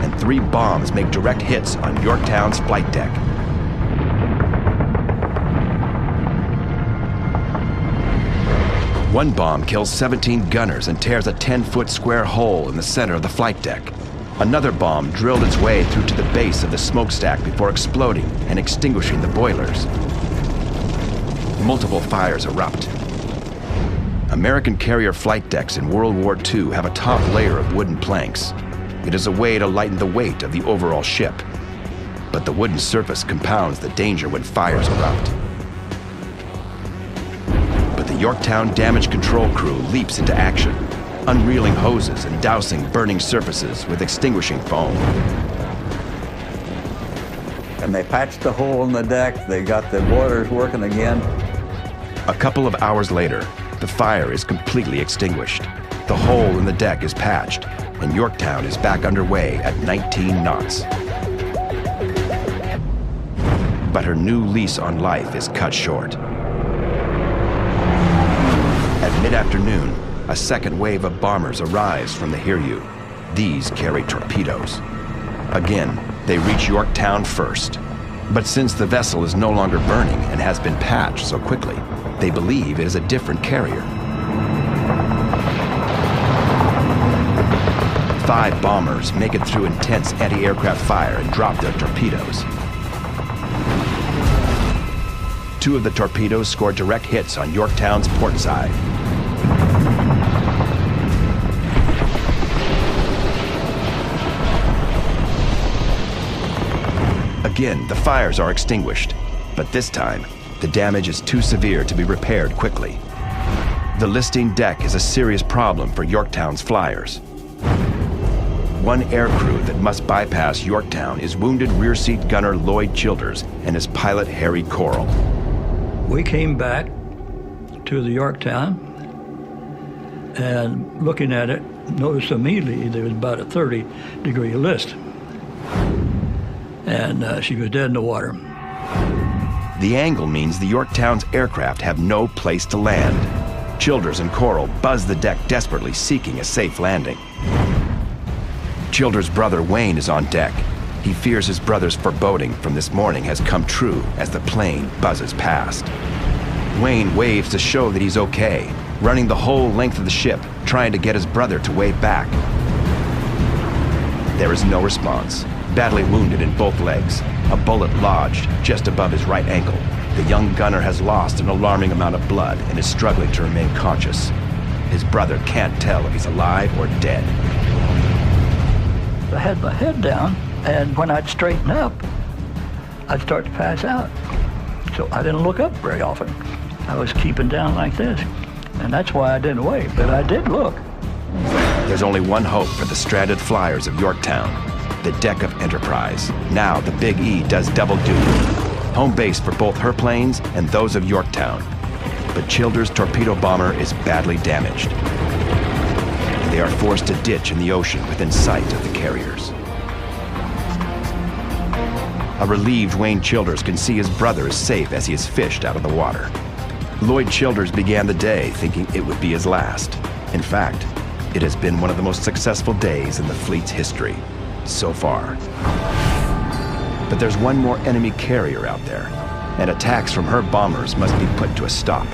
And 3 bombs make direct hits on Yorktown's flight deck. One bomb kills 17 gunners and tears a 10-foot square hole in the center of the flight deck. Another bomb drilled its way through to the base of the smokestack before exploding and extinguishing the boilers. Multiple fires erupt. American carrier flight decks in World War II have a top layer of wooden planks. It is a way to lighten the weight of the overall ship. But the wooden surface compounds the danger when fires erupt. But the Yorktown damage control crew leaps into action, unreeling hoses and dousing burning surfaces with extinguishing foam. And they patched the hole in the deck. They got the boilers working again. A couple of hours later, the fire is completely extinguished. The hole in the deck is patched, and Yorktown is back underway at 19 knots. But her new lease on life is cut short. At mid-afternoon, a second wave of bombers arrives from the Hiryu. These carry torpedoes. Again, they reach Yorktown first. But since the vessel is no longer burning and has been patched so quickly, they believe it is a different carrier. 5 bombers make it through intense anti-aircraft fire and drop their torpedoes. 2 of the torpedoes score direct hits on Yorktown's port side. Again, the fires are extinguished, but this time, the damage is too severe to be repaired quickly. The listing deck is a serious problem for Yorktown's flyers. One aircrew that must bypass Yorktown is wounded rear seat gunner Lloyd Childers and his pilot Harry Coral. We came back to the Yorktown and looking at it, noticed immediately there was about a 30-degree list. And she was dead in the water. The angle means the Yorktown's aircraft have no place to land. Childers and Coral buzz the deck desperately, seeking a safe landing. Childers' brother Wayne is on deck. He fears his brother's foreboding from this morning has come true as the plane buzzes past. Wayne waves to show that he's okay, running the whole length of the ship, trying to get his brother to wave back. There is no response. Badly wounded in both legs, a bullet lodged just above his right ankle. The young gunner has lost an alarming amount of blood and is struggling to remain conscious. His brother can't tell if he's alive or dead. I had my head down, and when I'd straighten up, I'd start to pass out. So I didn't look up very often. I was keeping down like this, and that's why I didn't wave, but I did look. There's only one hope for the stranded flyers of Yorktown. The deck of Enterprise. Now the Big E does double duty. Home base for both her planes and those of Yorktown. But Childers' torpedo bomber is badly damaged. They are forced to ditch in the ocean within sight of the carriers. A relieved Wayne Childers can see his brother is safe as he is fished out of the water. Lloyd Childers began the day thinking it would be his last. In fact, it has been one of the most successful days in the fleet's history. So far. But there's one more enemy carrier out there, and attacks from her bombers must be put to a stop.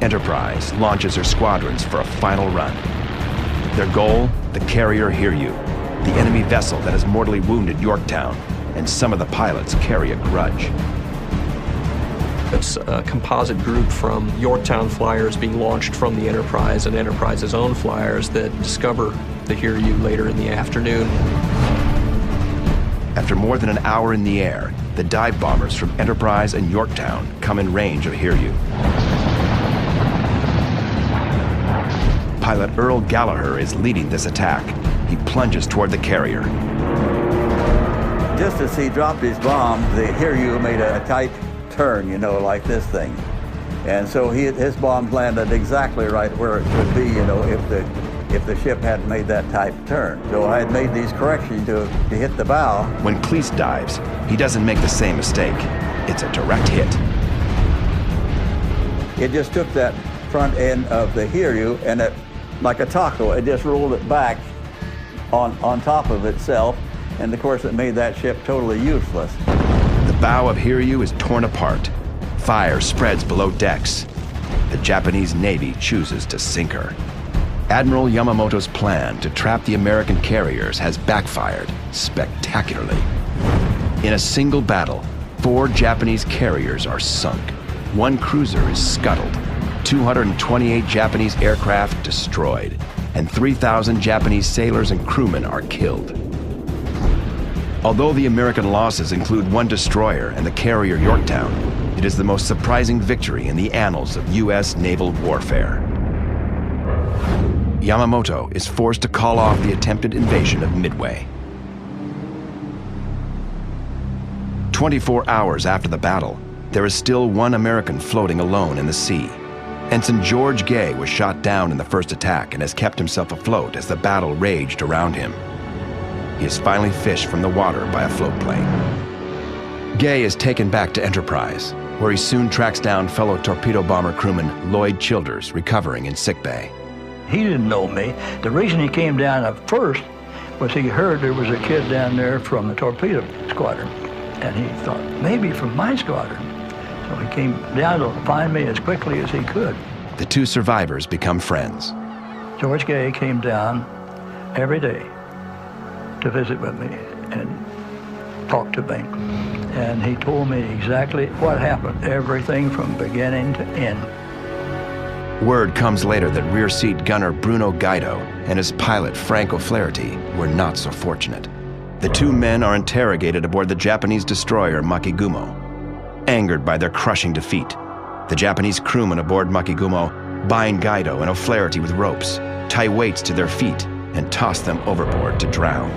Enterprise launches her squadrons for a final run. Their goal, the carrier Hiryu, the enemy vessel that has mortally wounded Yorktown, and some of the pilots carry a grudge. It's a composite group from Yorktown flyers being launched from the Enterprise and Enterprise's own flyers that discover the Hiryu later in the afternoon. After more than an hour in the air, the dive bombers from Enterprise and Yorktown come in range of Hiryu. Pilot Earl Gallagher is leading this attack. He plunges toward the carrier. Just as he dropped his bomb, the Hiryu made a tight turn, you know, like this thing. And so his bombs landed exactly right where it should be, you know, if the ship hadn't made that tight turn. So I had made these corrections to hit the bow. When Cleese dives, he doesn't make the same mistake. It's a direct hit. It just took that front end of the Hiryu and it, like a taco, it just rolled it back on top of itself. And of course it made that ship totally useless. The bow of Hiryu is torn apart. Fire spreads below decks. The Japanese Navy chooses to sink her. Admiral Yamamoto's plan to trap the American carriers has backfired spectacularly. In a single battle, 4 Japanese carriers are sunk. 1 cruiser is scuttled, 228 Japanese aircraft destroyed, and 3,000 Japanese sailors and crewmen are killed. Although the American losses include 1 destroyer and the carrier Yorktown, it is the most surprising victory in the annals of U.S. naval warfare. Yamamoto is forced to call off the attempted invasion of Midway. 24 hours after the battle, there is still 1 American floating alone in the sea. Ensign George Gay was shot down in the first attack and has kept himself afloat as the battle raged around him. He is finally fished from the water by a float plane. Gay is taken back to Enterprise, where he soon tracks down fellow torpedo bomber crewman Lloyd Childers, recovering in sickbay. He didn't know me. The reason he came down at first was he heard there was a kid down there from the torpedo squadron. And he thought, maybe from my squadron. So he came down to find me as quickly as he could. The 2 survivors become friends. George Gay came down every day to visit with me and talk to me. And he told me exactly what happened, everything from beginning to end. Word comes later that rear seat gunner Bruno Gaido and his pilot Frank O'Flaherty were not so fortunate. The 2 men are interrogated aboard the Japanese destroyer Makigumo. Angered by their crushing defeat, the Japanese crewmen aboard Makigumo bind Gaido and O'Flaherty with ropes, tie weights to their feet, and toss them overboard to drown.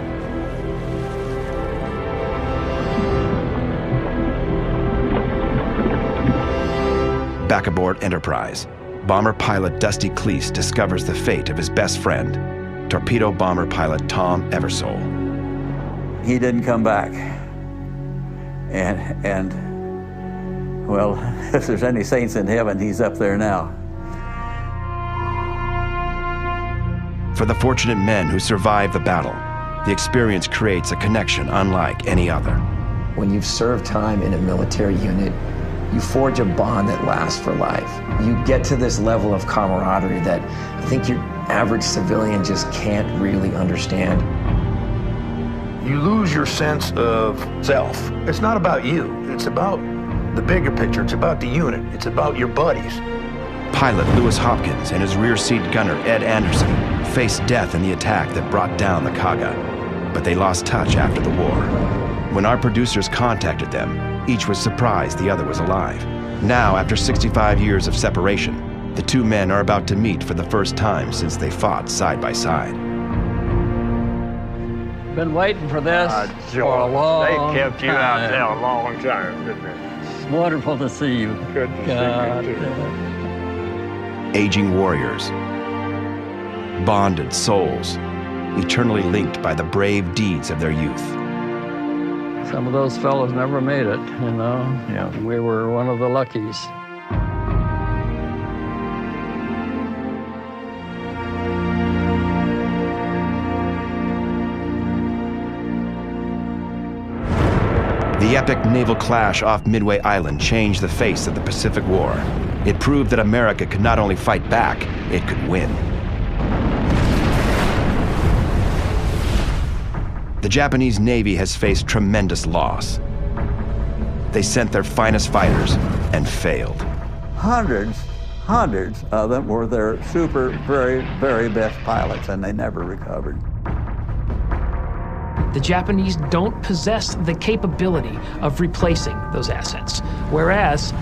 Back aboard Enterprise, bomber pilot Dusty Cleese discovers the fate of his best friend, torpedo bomber pilot Tom Eversole. He didn't come back. And well, if there's any saints in heaven, he's up there now. For the fortunate men who survived the battle, the experience creates a connection unlike any other. When you've served time in a military unit, you forge a bond that lasts for life. You get to this level of camaraderie that I think your average civilian just can't really understand. You lose your sense of self. It's not about you. It's about the bigger picture. It's about the unit. It's about your buddies. Pilot Lewis Hopkins and his rear seat gunner Ed Anderson faced death in the attack that brought down the Kaga, but they lost touch after the war. When our producers contacted them, each was surprised the other was alive. Now, after 65 years of separation, the 2 men are about to meet for the first time since they fought side by side. Been waiting for this for a long time. They kept you out there a long time, didn't they? It's wonderful to see you. Good to see you, too. Aging warriors, bonded souls, eternally linked by the brave deeds of their youth. Some of those fellows never made it, you know. Yeah. We were one of the luckies. The epic naval clash off Midway Island changed the face of the Pacific War. It proved that America could not only fight back, it could win. The Japanese Navy has faced tremendous loss. They sent their finest fighters and failed. Hundreds of them were their very best pilots, and they never recovered. The Japanese don't possess the capability of replacing those assets, whereas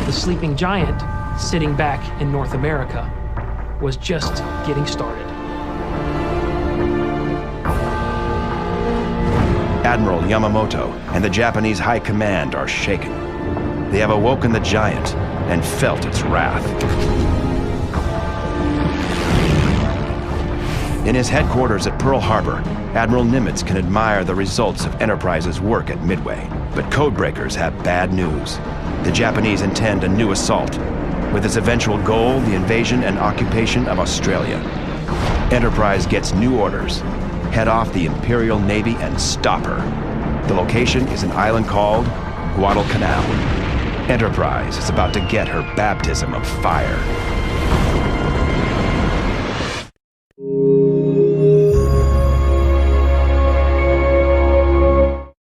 the sleeping giant sitting back in North America was just getting started. Admiral Yamamoto and the Japanese High Command are shaken. They have awoken the giant and felt its wrath. In his headquarters at Pearl Harbor, Admiral Nimitz can admire the results of Enterprise's work at Midway. But codebreakers have bad news. The Japanese intend a new assault, with its eventual goal the invasion and occupation of Australia. Enterprise gets new orders. Head off the Imperial Navy and stop her. The location is an island called Guadalcanal. Enterprise is about to get her baptism of fire.